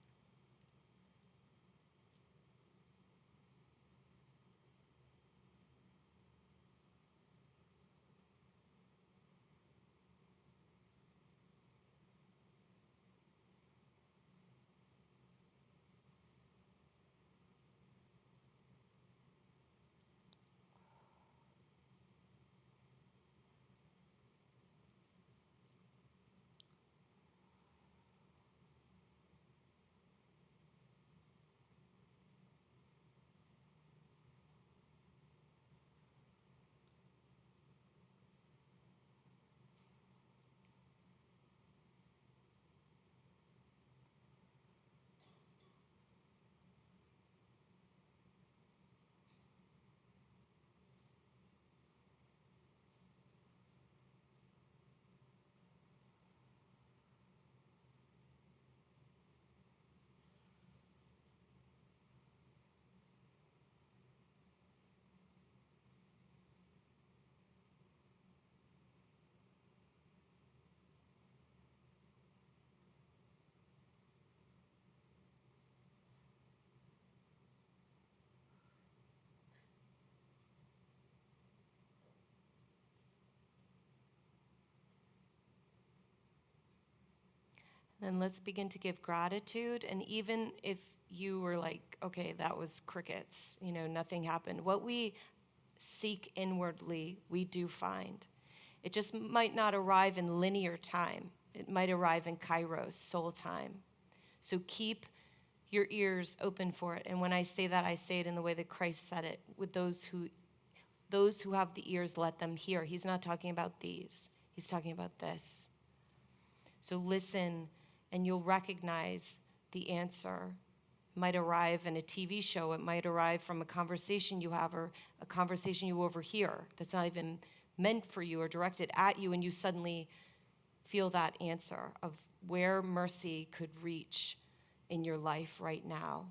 Speaker 2: Then let's begin to give gratitude. And even if you were like, okay, that was crickets, nothing happened. What we seek inwardly, we do find. It just might not arrive in linear time. It might arrive in kairos, soul time. So keep your ears open for it. And when I say that, I say it in the way that Christ said it, with those who have the ears, let them hear. He's not talking about these. He's talking about this. So listen, and you'll recognize the answer. It might arrive in a TV show. It might arrive from a conversation you have or a conversation you overhear that's not even meant for you or directed at you, and you suddenly feel that answer of where mercy could reach in your life right now.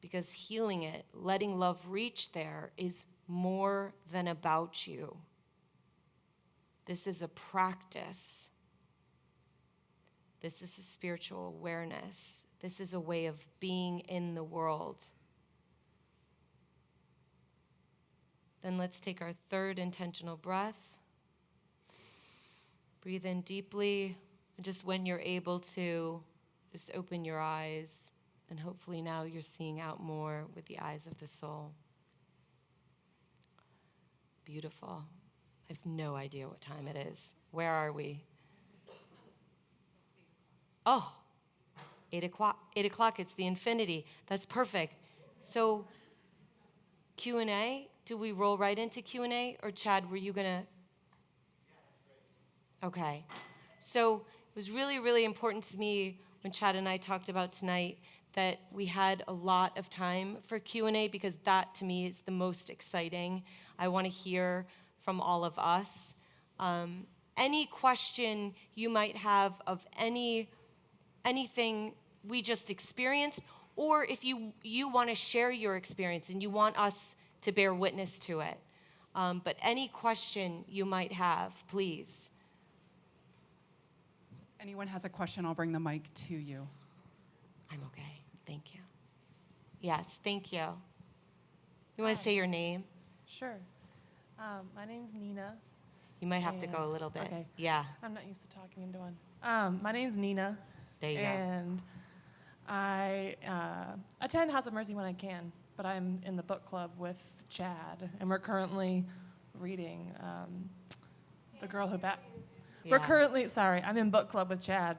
Speaker 2: Because healing it, letting love reach there, is more than about you. This is a practice. This is a spiritual awareness. This is a way of being in the world. Then let's take our third intentional breath. Breathe in deeply, and just when you're able to, just open your eyes, and hopefully now you're seeing out more with the eyes of the soul. Beautiful. I have no idea what time it is. Where are we? Oh, 8 o'clock. 8 o'clock, it's the infinity. That's perfect. So Q&A, do we roll right into Q&A? Or Chad, were you going to? Okay. So it was really, really important to me when Chad and I talked about tonight that we had a lot of time for Q&A, because that to me is the most exciting. I want to hear from all of us. Any question you might have of anything we just experienced, or if you want to share your experience and you want us to bear witness to it. But any question you might have, please.
Speaker 3: If anyone has a question, I'll bring the mic to you.
Speaker 2: I'm okay. Thank you. Yes, thank you. You want to say your name?
Speaker 4: Sure. My name's Nina.
Speaker 2: You might have to go a little bit.
Speaker 4: Okay.
Speaker 2: Yeah.
Speaker 4: I'm not used to talking into one. My name's Nina.
Speaker 2: There you go.
Speaker 4: And I attend House of Mercy when I can, but I'm in the book club with Chad, and we're currently reading The Girl Who I'm in book club with Chad,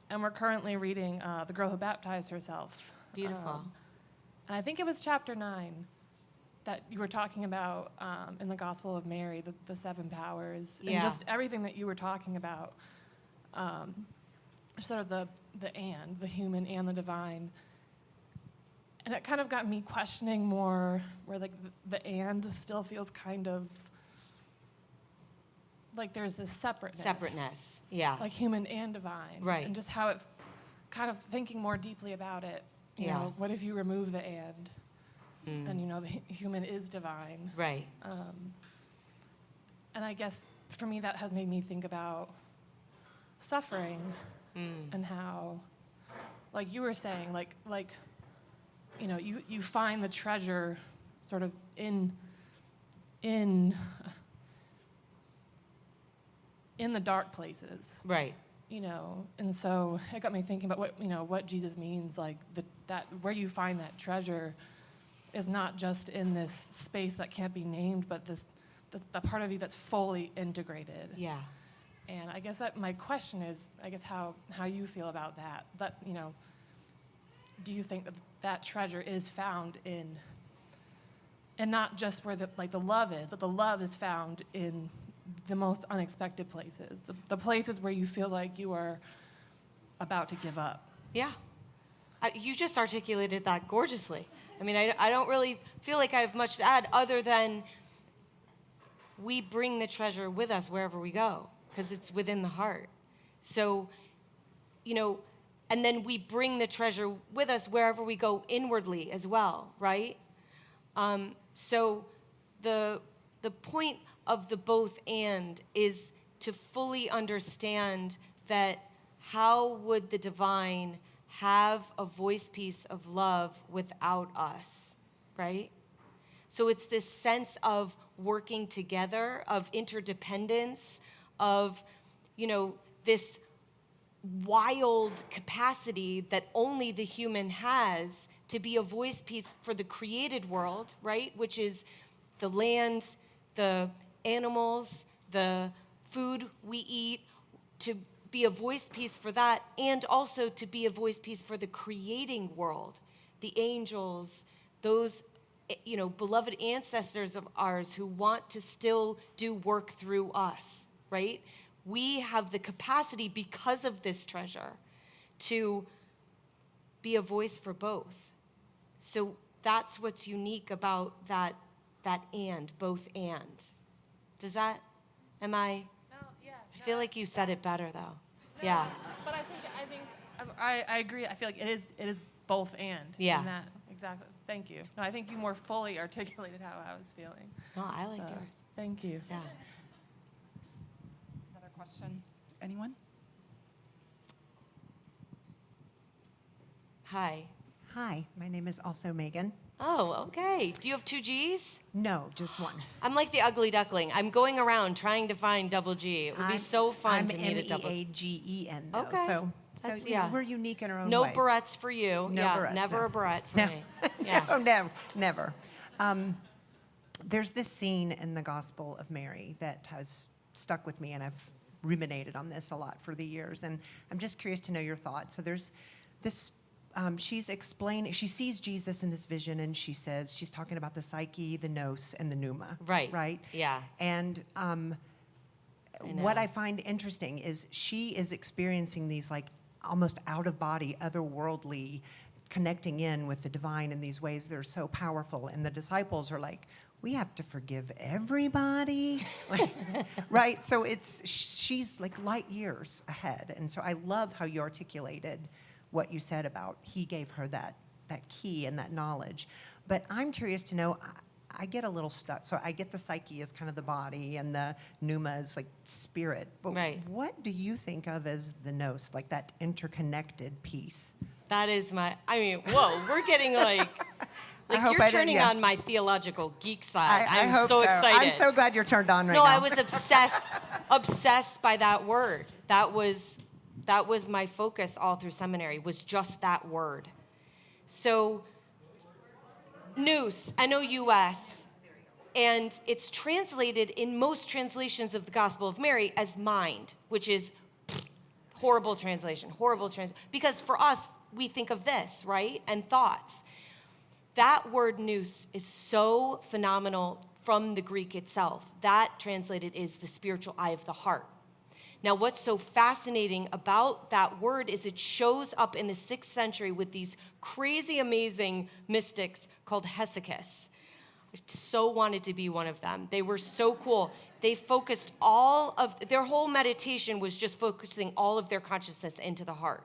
Speaker 4: and we're currently reading The Girl Who Baptized Herself.
Speaker 2: Beautiful.
Speaker 4: And I think it was chapter 9 that you were talking about in the Gospel of Mary, the 7 powers,
Speaker 2: Yeah.
Speaker 4: and just everything that you were talking about, sort of the human and the divine. And it kind of got me questioning more where like the and still feels kind of like there's this separateness.
Speaker 2: Yeah.
Speaker 4: Like human and divine.
Speaker 2: Right.
Speaker 4: And just how it, kind of thinking more deeply about it, you
Speaker 2: Yeah.
Speaker 4: know, what if you remove the and? And, you know, the human is divine.
Speaker 2: Right.
Speaker 4: And I guess for me, that has made me think about suffering and how, like you were saying, like you know, you find the treasure sort of in the dark places.
Speaker 2: Right.
Speaker 4: You know, and so it got me thinking about what Jesus means, like that where you find that treasure is not just in this space that can't be named, but the part of you that's fully integrated.
Speaker 2: Yeah.
Speaker 4: And I guess that my question is, I guess how you feel about that. That, you know, do you think that treasure is found in, and not just where the love is, but the love is found in the most unexpected places, the places where you feel like you are about to give up.
Speaker 2: Yeah. You just articulated that gorgeously. I mean, I don't really feel like I have much to add other than we bring the treasure with us wherever we go because it's within the heart. So, you know, and then we bring the treasure with us wherever we go inwardly as well, right? So the point of the both and is to fully understand that how would the divine have a voice piece of love without us, right? So it's this sense of working together, of interdependence, of, you know, this wild capacity that only the human has to be a voice piece for the created world, right? Which is the land, the animals, the food we eat, to be a voice piece for that, and also to be a voice piece for the creating world, the angels, those, you know, beloved ancestors of ours who want to still do work through us, right? We have the capacity because of this treasure to be a voice for both. So that's what's unique about that and, both and. Does that, am I?
Speaker 4: No, yeah.
Speaker 2: I feel like you said it better though. Yeah.
Speaker 4: But I agree. I feel like it is both and.
Speaker 2: Yeah.
Speaker 4: In that, exactly. Thank you. No, I think you more fully articulated how I was feeling.
Speaker 2: No, I like
Speaker 4: So,
Speaker 2: yours.
Speaker 4: Thank you.
Speaker 2: Yeah.
Speaker 3: Another question? Anyone?
Speaker 2: Hi.
Speaker 5: Hi, my name is also Meggan.
Speaker 2: Oh, okay. Do you have 2 G's?
Speaker 5: No, just one.
Speaker 2: I'm like the ugly duckling. I'm going around trying to find double G. It would be so fun to meet a double G.
Speaker 5: I'm Meagen, though.
Speaker 2: Okay.
Speaker 5: So
Speaker 2: That's-
Speaker 5: you know,
Speaker 2: yeah.
Speaker 5: we're unique in our own
Speaker 2: No
Speaker 5: ways.
Speaker 2: barrettes for you.
Speaker 5: No
Speaker 2: yeah,
Speaker 5: barrettes,
Speaker 2: never
Speaker 5: no.
Speaker 2: a barrette for
Speaker 5: No.
Speaker 2: me. Yeah.
Speaker 5: No, never. There's this scene in the Gospel of Mary that has stuck with me, and I've ruminated on this a lot for the years, and I'm just curious to know your thoughts. So there's this, she's explaining, she sees Jesus in this vision, and she says, she's talking about the psyche, the nous, and the pneuma.
Speaker 2: Right.
Speaker 5: Right?
Speaker 2: Yeah.
Speaker 5: And
Speaker 2: know.
Speaker 5: what I find interesting is she is experiencing these like almost out-of-body, otherworldly, connecting in with the divine in these ways that are so powerful. And the disciples are like, we have to forgive everybody, right? So she's like light years ahead. And so I love how you articulated what you said about he gave her that key and that knowledge. But I'm curious to know, I get a little stuck. So I get the psyche as kind of the body and the pneuma is like spirit. But
Speaker 2: Right.
Speaker 5: what do you think of as the nous, like that interconnected piece?
Speaker 2: That is whoa, we're getting like
Speaker 5: hope
Speaker 2: you're
Speaker 5: I didn't-
Speaker 2: turning
Speaker 5: yeah.
Speaker 2: on my theological geek side.
Speaker 5: I
Speaker 2: I'm
Speaker 5: hope
Speaker 2: so excited.
Speaker 5: I'm so glad you're turned on right
Speaker 2: No,
Speaker 5: now.
Speaker 2: I was obsessed by that word. That was my focus all through seminary, was just that word. So, nous, N-O-U-S, and it's translated in most translations of the Gospel of Mary as mind, which is horrible translation, because for us, we think of this, right? And thoughts. that word nous is so phenomenal from the Greek itself. That translated is the spiritual eye of the heart. Now, what's so fascinating about that word is it shows up in the 6th century with these crazy, amazing mystics called hesychists. I so wanted to be one of them. They were so cool. They focused all of, their whole meditation was just focusing all of their consciousness into the heart.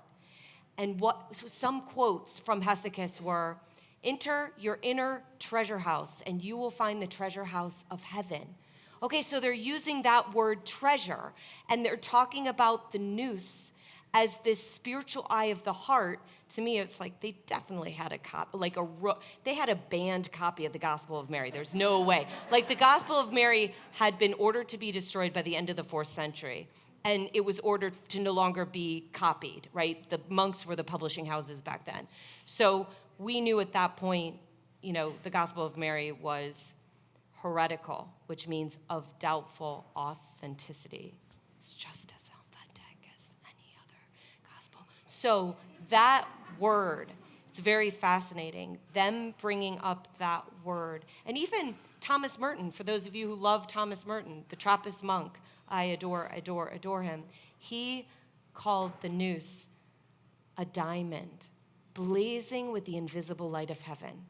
Speaker 2: And so some quotes from hesychists were, enter your inner treasure house and you will find the treasure house of heaven. Okay, so they're using that word treasure, and they're talking about the nous as this spiritual eye of the heart. To me, it's like they definitely had a copy, they had a banned copy of the Gospel of Mary. There's no way. Like the Gospel of Mary had been ordered to be destroyed by the end of the 4th century, and it was ordered to no longer be copied, right? The monks were the publishing houses back then. So we knew at that point, the Gospel of Mary was heretical, which means of doubtful authenticity. It's just as authentic as any other gospel. So that word, it's very fascinating, them bringing up that word. And even Thomas Merton, for those of you who love Thomas Merton, the Trappist monk, I adore him. He called the nous a diamond, blazing with the invisible light of heaven.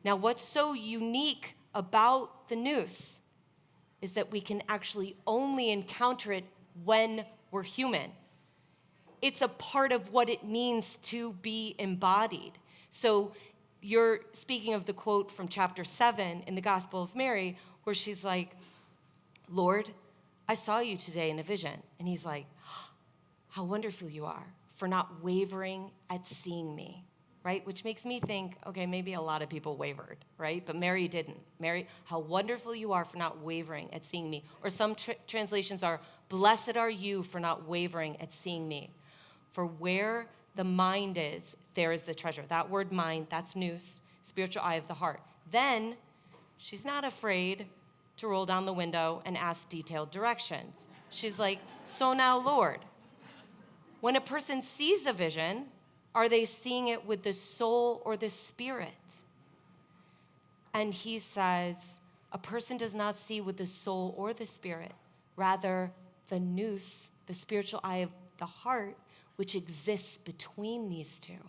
Speaker 2: Now, what's so unique about the nous is that we can actually only encounter it when we're human. It's a part of what it means to be embodied. So you're speaking of the quote from chapter 7 in the Gospel of Mary, where she's like, Lord, I saw you today in a vision. And he's like, how wonderful you are for not wavering at seeing me. Right? Which makes me think, okay, maybe a lot of people wavered, right? But Mary didn't. Mary, how wonderful you are for not wavering at seeing me. Or some translations are, blessed are you for not wavering at seeing me. For where the mind is, there is the treasure. That word mind, that's nous, spiritual eye of the heart. Then she's not afraid to roll down the window and ask detailed directions. She's like, so now, Lord, when a person sees a vision, are they seeing it with the soul or the spirit? And he says, a person does not see with the soul or the spirit, rather the nous, the spiritual eye of the heart, which exists between these two.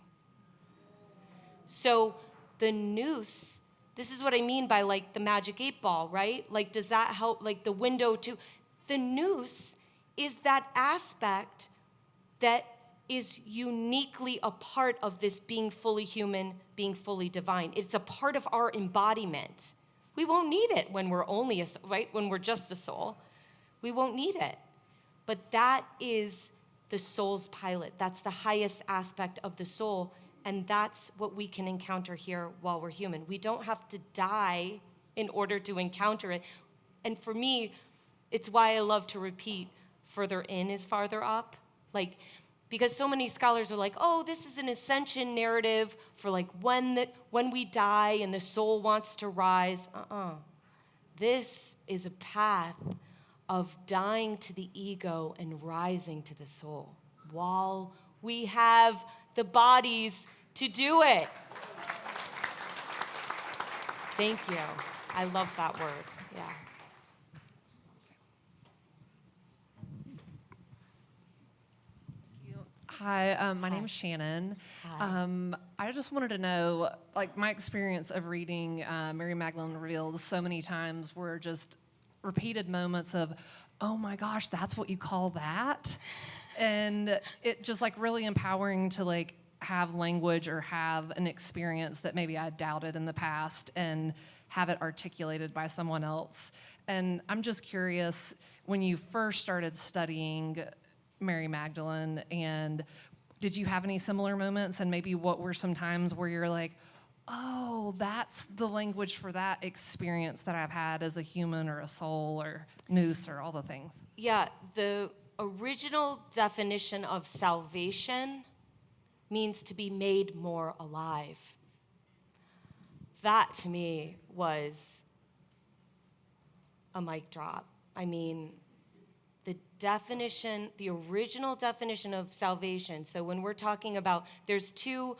Speaker 2: So the nous, this is what I mean by like the magic 8-ball, right? Like, does that help? Like the window to, the nous is that aspect that is uniquely a part of this being fully human, being fully divine. It's a part of our embodiment. We won't need it when we're only right? When we're just a soul. We won't need it. But that is the soul's pilot. That's the highest aspect of the soul, and that's what we can encounter here while we're human. We don't have to die in order to encounter it. And for me, it's why I love to repeat, further in is farther up. Because so many scholars are like, oh, this is an ascension narrative for like when we die and the soul wants to rise. This is a path of dying to the ego and rising to the soul while we have the bodies to do it. Thank you. I love that word. Yeah.
Speaker 6: Hi, my name is Shannon.
Speaker 2: Hi.
Speaker 6: I just wanted to know, my experience of reading Mary Magdalene Revealed so many times were just repeated moments of, oh my gosh, that's what you call that? And it just really empowering to have language or have an experience that maybe I doubted in the past and have it articulated by someone else. And I'm just curious, when you first started studying Mary Magdalene, and did you have any similar moments, and maybe what were some times where you're like, oh, that's the language for that experience that I've had as a human or a soul or nous or all the things?
Speaker 2: Yeah, the original definition of salvation means to be made more alive. That to me was a mic drop. I mean, the original definition of salvation, so when we're talking about, there's two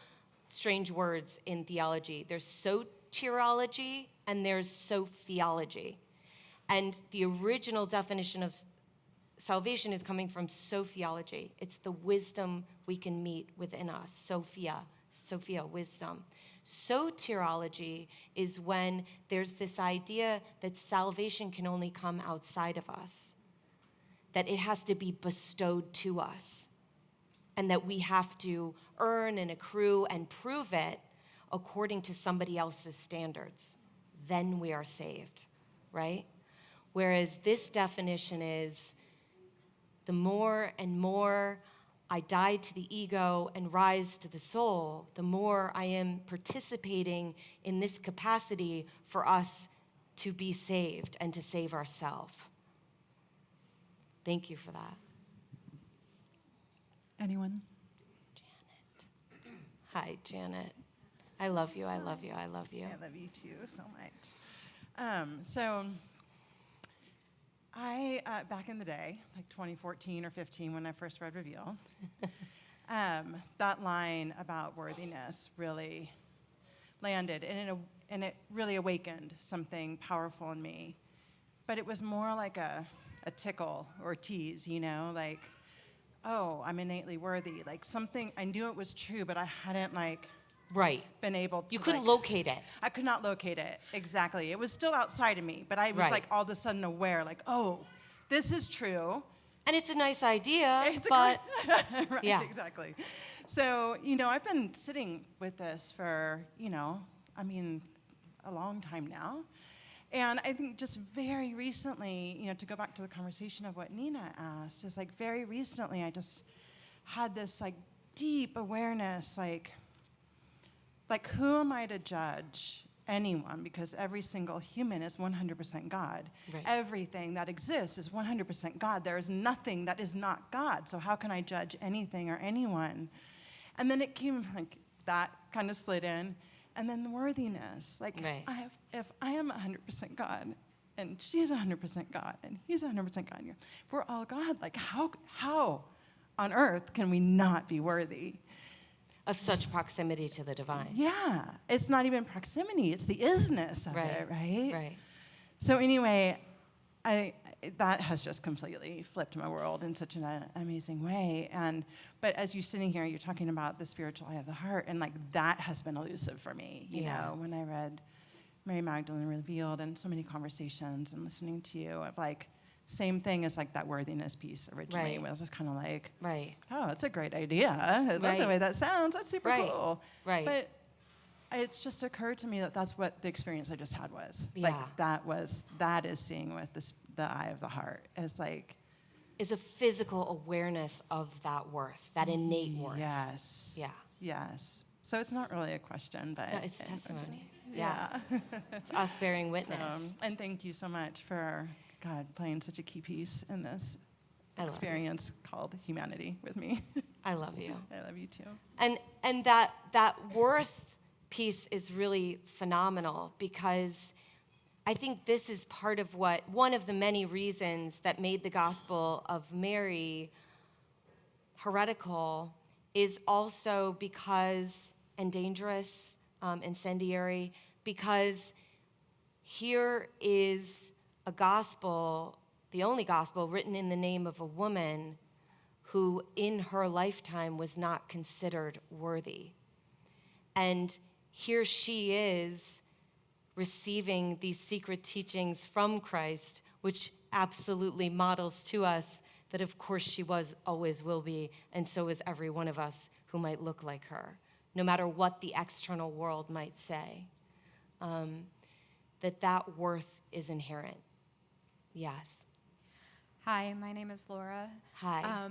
Speaker 2: strange words in theology. There's soteriology and there's sophiology. And the original definition of salvation is coming from sophiology. It's the wisdom we can meet within us. Sophia, wisdom. Soteriology is when there's this idea that salvation can only come outside of us, that it has to be bestowed to us, and that we have to earn and accrue and prove it according to somebody else's standards. Then we are saved, right? Whereas this definition is the more and more I die to the ego and rise to the soul, the more I am participating in this capacity for us to be saved and to save ourselves. Thank you for that.
Speaker 3: Anyone?
Speaker 2: Hi, Janet. I love you, I love you, I love you.
Speaker 7: I love you too so much. So I, back in the day, like 2014 or 15, when I first read Reveal, that line about worthiness really landed, and it really awakened something powerful in me. But it was more like a tickle or tease, you know, like, oh, I'm innately worthy. Like something, I knew it was true, but I hadn't
Speaker 2: Right.
Speaker 7: been able to.
Speaker 2: You couldn't locate it.
Speaker 7: I could not locate it, exactly. It was still outside of me, but I was
Speaker 2: Right.
Speaker 7: all of a sudden aware, oh, this is true.
Speaker 2: And it's a nice idea,
Speaker 7: It's
Speaker 2: but
Speaker 7: right,
Speaker 2: yeah.
Speaker 7: exactly. So, I've been sitting with this for, a long time now. And I think just very recently, to go back to the conversation of what Nina asked, is very recently I just had this deep awareness, who am I to judge anyone? Because every single human is 100% God.
Speaker 2: Right.
Speaker 7: Everything that exists is 100% God. There is nothing that is not God. So how can I judge anything or anyone? And then it came that kind of slid in. And then the worthiness.
Speaker 2: Right.
Speaker 7: If I am 100% God, and she's 100% God, and he's 100% God, if we're all God, how on earth can we not be worthy?
Speaker 2: Of such proximity to the divine.
Speaker 7: Yeah, it's not even proximity, it's the isness of it, right?
Speaker 2: Right.
Speaker 7: So anyway, that has just completely flipped my world in such an amazing way. But as you're sitting here, you're talking about the spiritual eye of the heart, and that has been elusive for me. You know, when I read Mary Magdalene Revealed, and so many conversations, and listening to you, of same thing as that worthiness piece originally.
Speaker 2: Right.
Speaker 7: When I was just kind of
Speaker 2: Right.
Speaker 7: oh, that's a great idea. I love the way that sounds. That's super
Speaker 2: Right.
Speaker 7: cool.
Speaker 2: Right.
Speaker 7: But it's just occurred to me that that's what the experience I just had was.
Speaker 2: Yeah.
Speaker 7: That is seeing with the eye of the heart. It's
Speaker 2: Is a physical awareness of that worth, that innate worth.
Speaker 7: Yes.
Speaker 2: Yeah.
Speaker 7: Yes. So it's not really a question, but
Speaker 2: No, it's testimony.
Speaker 7: Yeah.
Speaker 2: It's us bearing witness.
Speaker 7: And thank you so much for God playing such a key piece in this
Speaker 2: I love you.
Speaker 7: experience called humanity with me.
Speaker 2: I love you.
Speaker 7: I love you too.
Speaker 2: And that worth piece is really phenomenal, because I think this is part of one of the many reasons that made the Gospel of Mary heretical is also because, and dangerous, incendiary, because here is a gospel, the only gospel written in the name of a woman who in her lifetime was not considered worthy. And here she is receiving these secret teachings from Christ, which absolutely models to us that of course she was, always will be, and so is every one of us who might look like her, no matter what the external world might say, that worth is inherent. Yes.
Speaker 8: Hi, my name is Laura.
Speaker 2: Hi.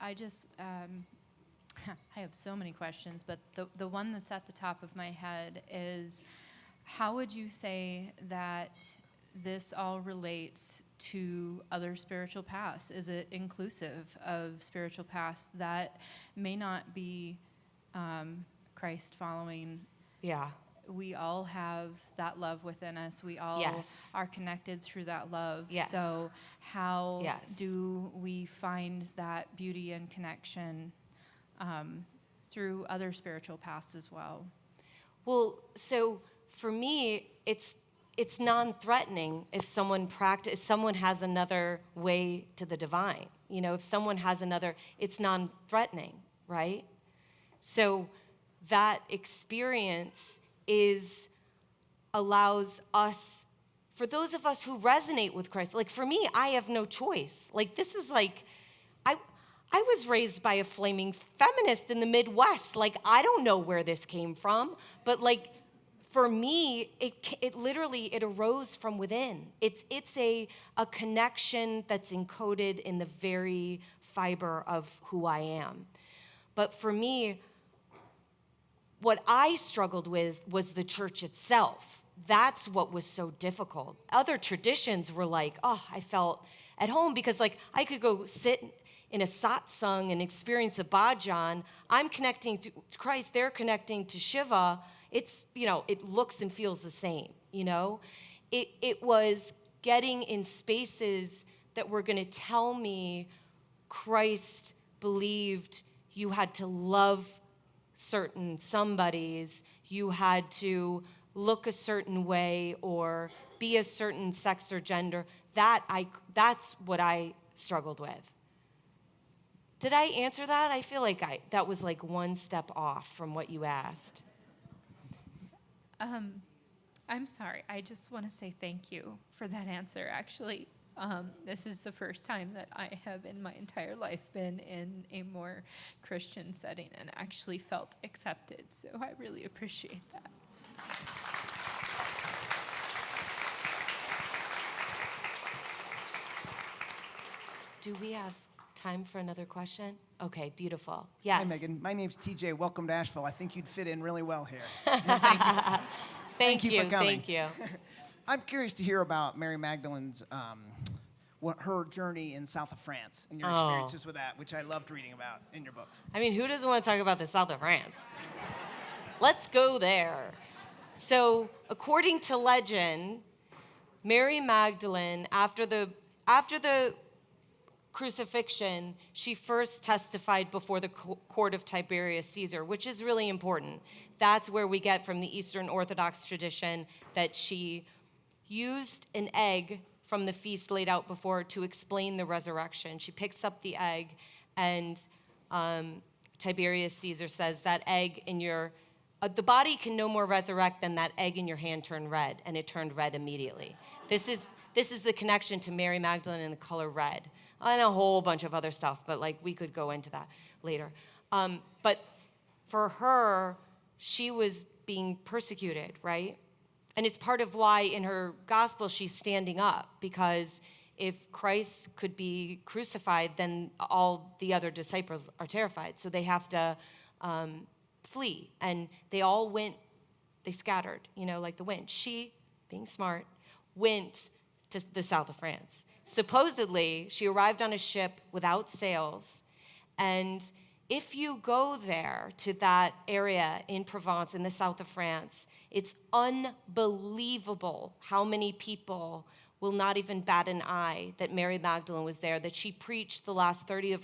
Speaker 8: I just, I have so many questions, but the one that's at the top of my head is, how would you say that this all relates to other spiritual paths? Is it inclusive of spiritual paths that may not be Christ following?
Speaker 2: Yeah.
Speaker 8: We all have that love within us. We all
Speaker 2: Yes.
Speaker 8: are connected through that love.
Speaker 2: Yes.
Speaker 8: So how
Speaker 2: Yes.
Speaker 8: do we find that beauty and connection through other spiritual paths as well?
Speaker 2: Well, so for me, it's non-threatening if someone has another way to the divine. If someone has another, it's non-threatening, right? So that experience allows us, for those of us who resonate with Christ, like for me, I have no choice. Like this is like, I was raised by a flaming feminist in the Midwest. Like I don't know where this came from, but like for me, it literally arose from within. It's a connection that's encoded in the very fiber of who I am. But for me, what I struggled with was the church itself. That's what was so difficult. Other traditions were like, oh, I felt at home because like I could go sit in a satsang and experience a bhajan. I'm connecting to Christ, they're connecting to Shiva. It's, it looks and feels the same, It was getting in spaces that were gonna tell me Christ believed you had to love certain somebodies, you had to look a certain way or be a certain sex or gender. That's what I struggled with. Did I answer that? I feel like that was like one step off from what you asked.
Speaker 8: I'm sorry. I just want to say thank you for that answer. Actually, this is the first time that I have in my entire life been in a more Christian setting and actually felt accepted. So I really appreciate that.
Speaker 2: Do we have time for another question? Okay, beautiful. Yes.
Speaker 9: Hi, Meggan. My name's TJ. Welcome to Asheville. I think you'd fit in really well here.
Speaker 2: Thank you
Speaker 9: for coming.
Speaker 2: Thank you.
Speaker 9: I'm curious to hear about Mary Magdalene's, her journey in south of France and your experiences with that, which I loved reading about in your books.
Speaker 2: I mean, who doesn't want to talk about the south of France? Let's go there. So, according to legend, Mary Magdalene, after the crucifixion, she first testified before the court of Tiberius Caesar, which is really important. That's where we get from the Eastern Orthodox tradition that she used an egg from the feast laid out before her to explain the resurrection. She picks up the egg, and Tiberius Caesar says that egg in your the body can no more resurrect than that egg in your hand turned red, and it turned red immediately. This is the connection to Mary Magdalene and the color red, and a whole bunch of other stuff, but like we could go into that later. But for her, she was being persecuted, right? And it's part of why in her gospel she's standing up, because if Christ could be crucified, then all the other disciples are terrified. So they have to flee. And they all went, they scattered, like the wind. She, being smart, went to the south of France. Supposedly, she arrived on a ship without sails, and if you go there to that area in Provence, in the south of France, it's unbelievable how many people will not even bat an eye that Mary Magdalene was there, that she preached the last 30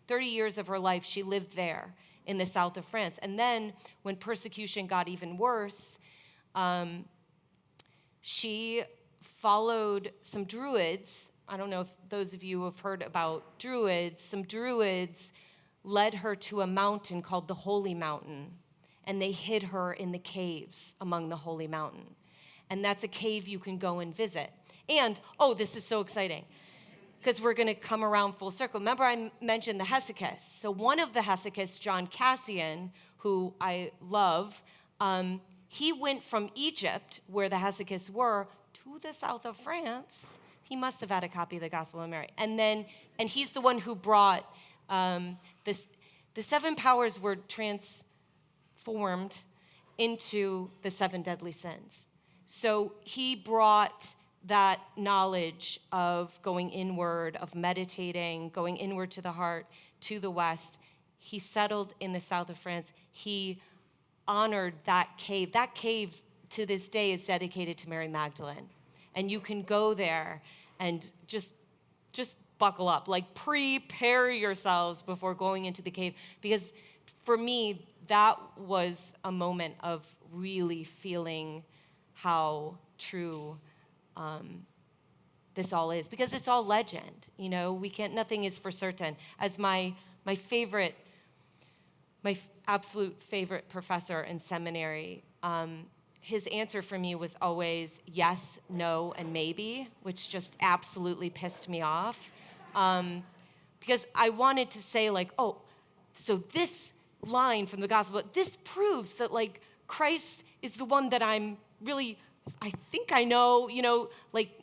Speaker 2: years of her life. She lived there in the south of France. And then when persecution got even worse, she followed some druids. I don't know if those of you have heard about druids. Some druids led her to a mountain called the Holy Mountain, and they hid her in the caves among the Holy Mountain. And that's a cave you can go and visit. And, this is so exciting, because we're going to come around full circle. Remember I mentioned the hesychus. So one of the hesychus, John Cassian, who I love, he went from Egypt, where the hesychus were, to the south of France. He must have had a copy of the Gospel of Mary. And he's the one who brought the seven powers were transformed into the seven deadly sins. So he brought that knowledge of going inward, of meditating, going inward to the heart, to the west. He settled in the south of France. He honored that cave. That cave to this day is dedicated to Mary Magdalene. And you can go there and just buckle up, like prepare yourselves before going into the cave. Because for me, that was a moment of really feeling how true this all is, because it's all legend. Nothing is for certain. As my absolute favorite professor in seminary, his answer for me was always yes, no, and maybe, which just absolutely pissed me off. Because I wanted to say, so this line from the gospel, this proves that, Christ is the one that I think I know,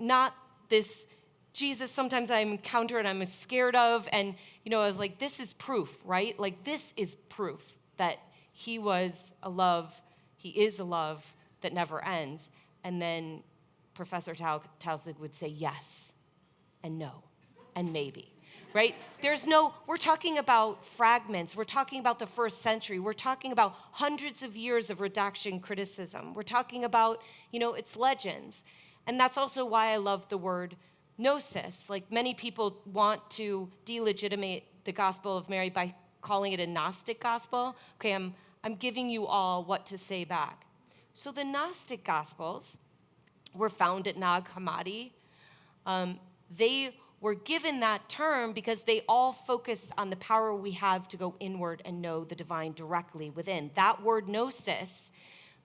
Speaker 2: not this Jesus sometimes I encounter and I'm scared of. And, I was like, this is proof, right? This is proof that he is a love that never ends. And then Professor Tausig would say yes, and no, and maybe, right? We're talking about fragments. We're talking about the first century. We're talking about hundreds of years of redaction criticism. We're talking about, it's legends. And that's also why I love the word gnosis. Many people want to delegitimate the Gospel of Mary by calling it a Gnostic gospel. Okay, I'm giving you all what to say back. So the Gnostic Gospels were found at Nag Hammadi. They were given that term because they all focused on the power we have to go inward and know the divine directly within. That word gnosis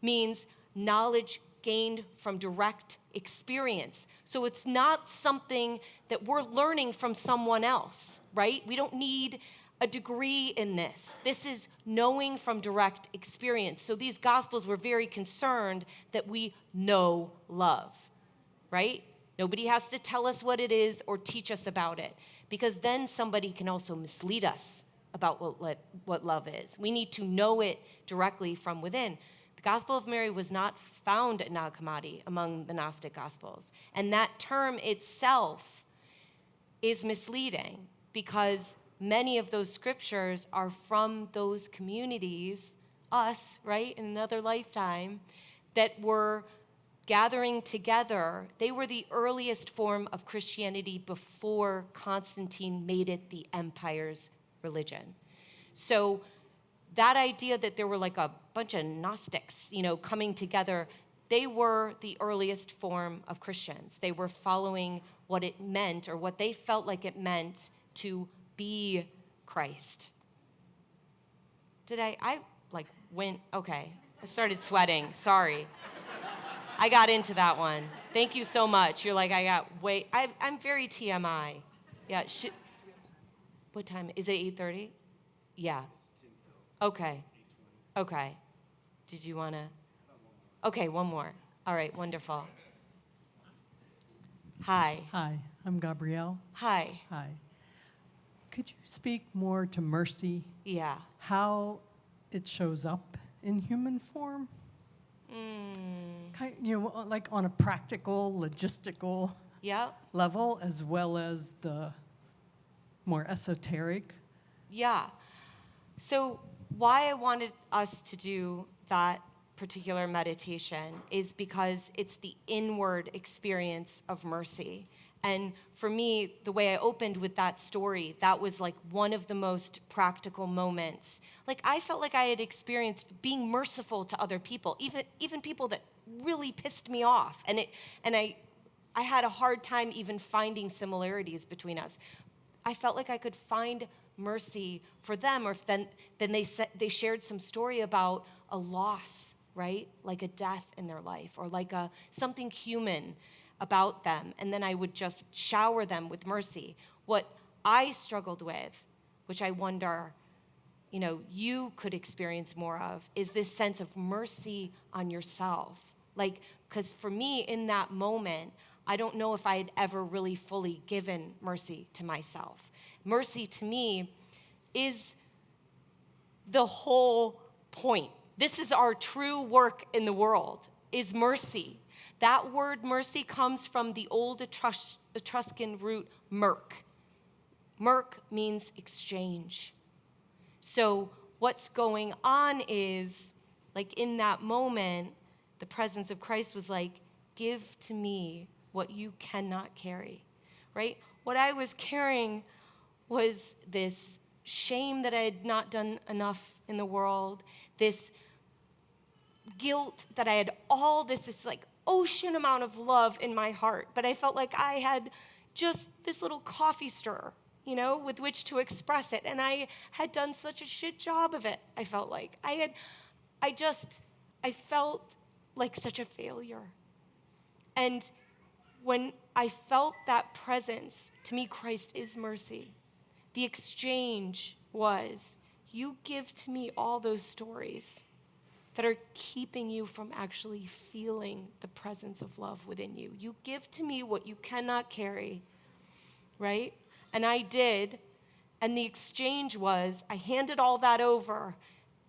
Speaker 2: means knowledge gained from direct experience. So it's not something that we're learning from someone else, right? We don't need a degree in this. This is knowing from direct experience. So these Gospels were very concerned that we know love, right? Nobody has to tell us what it is or teach us about it, because then somebody can also mislead us about what love is. We need to know it directly from within. The Gospel of Mary was not found at Nag Hammadi among the Gnostic Gospels. And that term itself is misleading, because many of those scriptures are from those communities, us, right, in another lifetime, that were gathering together. They were the earliest form of Christianity before Constantine made it the empire's religion. So that idea that there were a bunch of Gnostics, coming together, they were the earliest form of Christians. They were following what it meant, or what they felt like it meant, to be Christ. I started sweating, sorry. I got into that one. Thank you so much. You're I'm very TMI. Yeah, what time, is it 8:30? Yeah. Okay. Did you want to? Okay, one more. All right, wonderful. Hi.
Speaker 10: Hi, I'm Gabrielle.
Speaker 2: Hi.
Speaker 10: Hi. Could you speak more to mercy?
Speaker 2: Yeah.
Speaker 10: How it shows up in human form? On a practical, logistical level, as well as the more esoteric?
Speaker 2: Yeah. So why I wanted us to do that particular meditation is because it's the inward experience of mercy. And for me, the way I opened with that story, that was one of the most practical moments. I felt like I had experienced being merciful to other people, even people that really pissed me off. And I had a hard time even finding similarities between us. I felt like I could find mercy for them, or then they shared some story about a loss, right? Like a death in their life, or something human about them, and then I would just shower them with mercy. What I struggled with, which I wonder, you could experience more of, is this sense of mercy on yourself. Because for me, in that moment, I don't know if I had ever really fully given mercy to myself. Mercy to me is the whole point. This is our true work in the world, is mercy. That word mercy comes from the old Etruscan root merc. Merc means exchange. So what's going on is, in that moment, the presence of Christ was give to me what you cannot carry, right? What I was carrying was this shame that I had not done enough in the world, this guilt that I had all this like ocean amount of love in my heart, but I felt like I had just this little coffee stir, you know, with which to express it. And I had done such a shit job of it, I felt like. I felt like such a failure. And when I felt that presence, to me, Christ is mercy. The exchange was, you give to me all those stories that are keeping you from actually feeling the presence of love within you. You give to me what you cannot carry, right? And I did, and the exchange was, I handed all that over,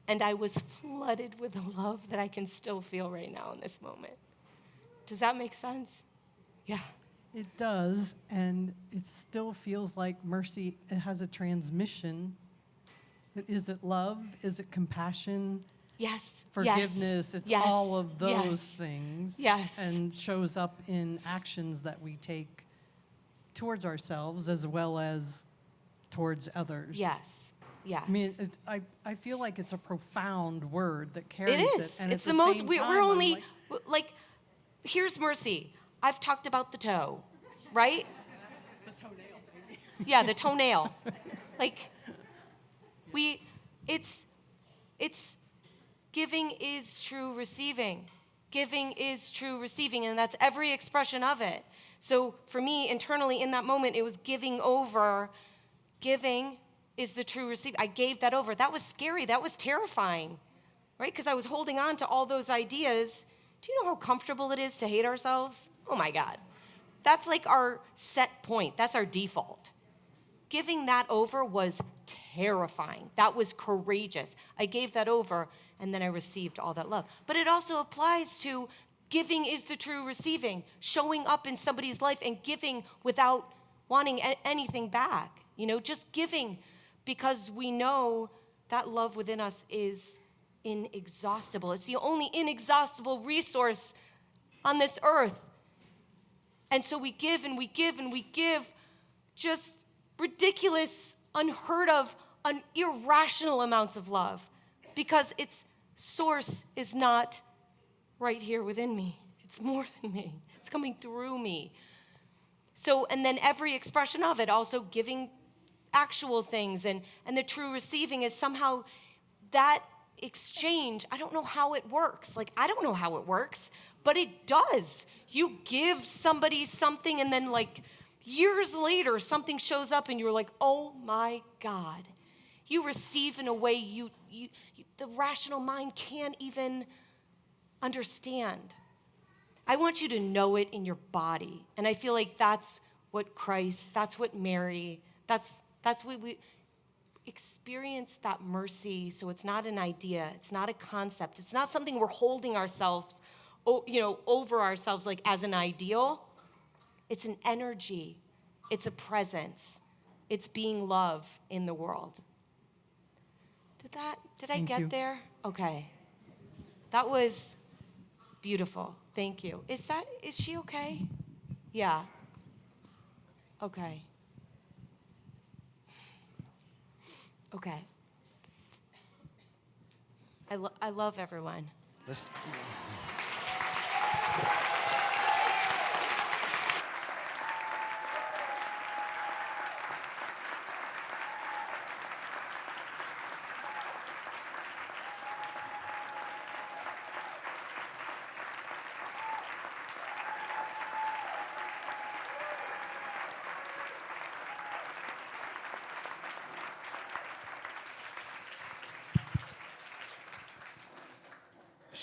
Speaker 2: and I was flooded with the love that I can still feel right now in this moment. Does that make sense? Yeah.
Speaker 10: It does, and it still feels like mercy. It has a transmission. Is it love? Is it compassion?
Speaker 2: Yes.
Speaker 10: Forgiveness? It's
Speaker 2: yes,
Speaker 10: all of those
Speaker 2: yes,
Speaker 10: things.
Speaker 2: Yes.
Speaker 10: And shows up in actions that we take towards ourselves as well as towards others.
Speaker 2: Yes. Yes.
Speaker 10: I mean, I feel like it's a profound word that carries
Speaker 2: it
Speaker 10: it.
Speaker 2: is.
Speaker 10: And
Speaker 2: It's
Speaker 10: at
Speaker 2: the most,
Speaker 10: same
Speaker 2: we're
Speaker 10: time, I'm
Speaker 2: only, like, here's mercy. I've talked about the toe, right?
Speaker 10: the toenail, baby.
Speaker 2: Yeah, the toenail. Like, it's giving is true receiving. Giving is true receiving, and that's every expression of it. So for me, internally, in that moment, it was giving over. Giving is the true receiving. I gave that over. That was scary. That was terrifying, right? Because I was holding on to all those ideas. Do you know how comfortable it is to hate ourselves? Oh my God. That's like our set point. That's our default. Giving that over was terrifying. That was courageous. I gave that over, and then I received all that love. But it also applies to giving is the true receiving, showing up in somebody's life and giving without wanting anything back. You know, just giving because we know that love within us is inexhaustible. It's the only inexhaustible resource on this earth. And so we give and we give and we give just ridiculous, unheard of, irrational amounts of love because its source is not right here within me. It's more than me. It's coming through me. So, and then every expression of it, also giving actual things, and the true receiving is somehow that exchange. I don't know how it works. Like, I don't know how it works, but it does. You give somebody something, and then like years later, something shows up, and you're like, oh my God. You receive in a way you the rational mind can't even understand. I want you to know it in your body. And I feel like that's what Christ, that's what Mary, that's what we experience, that mercy. So it's not an idea, it's not a concept, it's not something we're holding ourselves, over ourselves like as an ideal. It's an energy, it's a presence, it's being love in the world. Did I
Speaker 10: Thank
Speaker 2: get
Speaker 10: you.
Speaker 2: there? Okay. That was beautiful. Thank you. Is she okay? Yeah. Okay. Okay. I love everyone.
Speaker 1: Let's-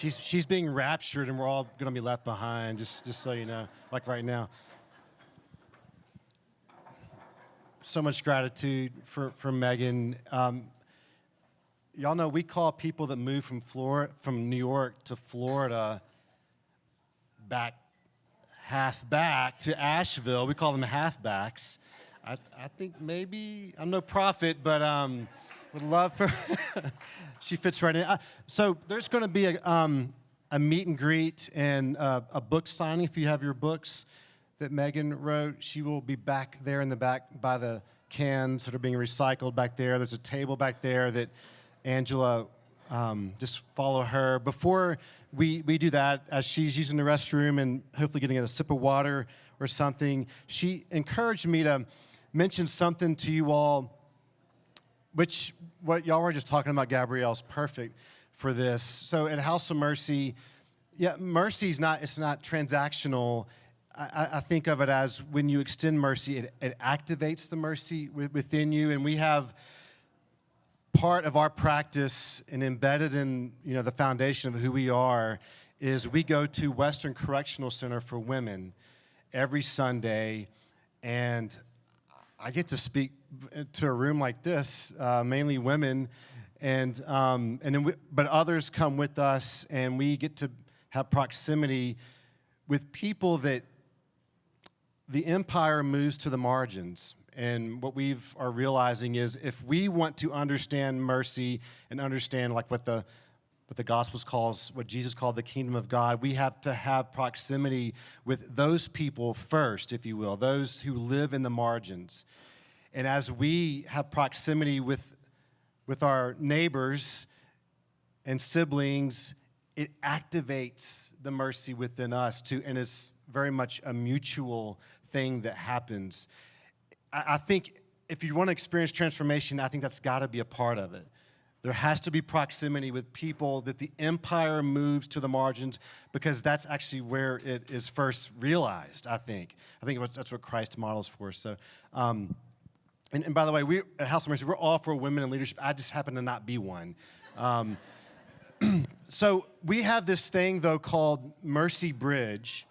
Speaker 1: She's being raptured, and we're all going to be left behind, just so you know, like right now. So much gratitude for Meggan. Y'all know we call people that move from New York to Florida half back to Asheville. We call them halfbacks. I think maybe, I'm no prophet, but would love for, she fits right in. So there's going to be a meet and greet and a book signing if you have your books that Meggan wrote. She will be back there in the back by the cans that are being recycled back there. There's a table back there that Angela, just follow her. Before we do that, as she's using the restroom and hopefully getting a sip of water or something, she encouraged me to mention something to you all, which what y'all were just talking about, Gabrielle's perfect for this. So at House of Mercy, yeah, mercy's not, it's not transactional. I think of it as when you extend mercy, it activates the mercy within you. And we have part of our practice and embedded in, you know, the foundation of who we are is we go to Western Correctional Center for Women every Sunday, and I get to speak to a room like this, mainly women, and then but others come with us, and we get to have proximity with people that the empire moves to the margins. And what we are realizing is if we want to understand mercy and understand like what the Gospels calls, what Jesus called the kingdom of God, we have to have proximity with those people first, if you will, those who live in the margins. And as we have proximity with our neighbors and siblings, it activates the mercy within us too, and it's very much a mutual thing that happens. I think if you want to experience transformation, I think that's got to be a part of it. There has to be proximity with people that the empire moves to the margins, because that's actually where it is first realized, I think. That's what Christ models for us. So, and by the way, we at House of Mercy, we're all for women in leadership. I just happen to not be one. So we have this thing, though, called Mercy Bridge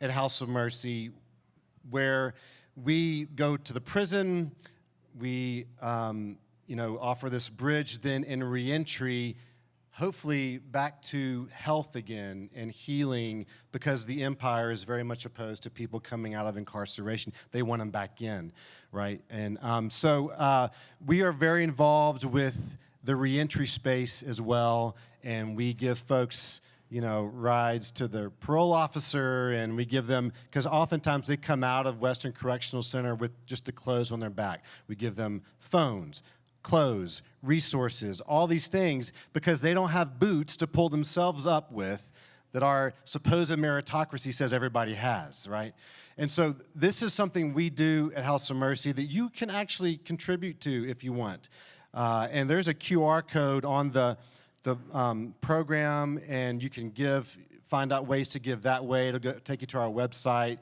Speaker 1: at House of Mercy, where we go to the prison, we offer this bridge, then in reentry, hopefully back to health again and healing, because the empire is very much opposed to people coming out of incarceration. They want them back in, right? And so we are very involved with the reentry space as well, and we give folks, rides to their parole officer, and we give them, because oftentimes they come out of Western Correctional Center with just the clothes on their back. We give them phones, clothes, resources, all these things, because they don't have boots to pull themselves up with that our supposed meritocracy says everybody has, right? And so this is something we do at House of Mercy that you can actually contribute to if you want. And there's a QR code on the program, and you can find out ways to give that way. It'll take you to our website.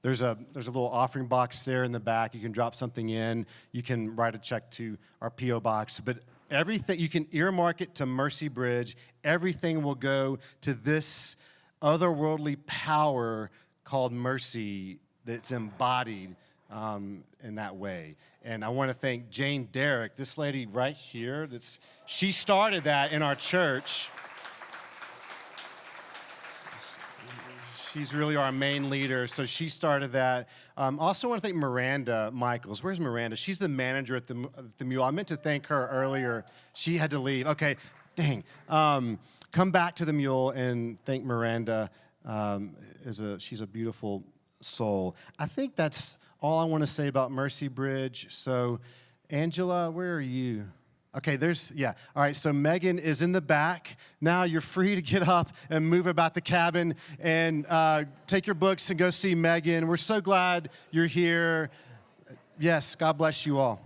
Speaker 1: There's a little offering box there in the back. You can drop something in. You can write a check to our P.O. box. But everything, you can earmark it to Mercy Bridge. Everything will go to this otherworldly power called mercy that's embodied in that way. And I want to thank Jane Derrick, this lady right here. She started that in our church. She's really our main leader, so she started that. Also want to thank Miranda Michaels. Where's Miranda? She's the manager at the Mule. I meant to thank her earlier. She had to leave. Okay, dang. Come back to the Mule and thank Miranda. She's a beautiful soul. I think that's all I want to say about Mercy Bridge. So, Angela, where are you? Okay, all right, so Meggan is in the back. Now you're free to get up and move about the cabin and take your books and go see Meggan. We're so glad you're here. Yes, God bless you all.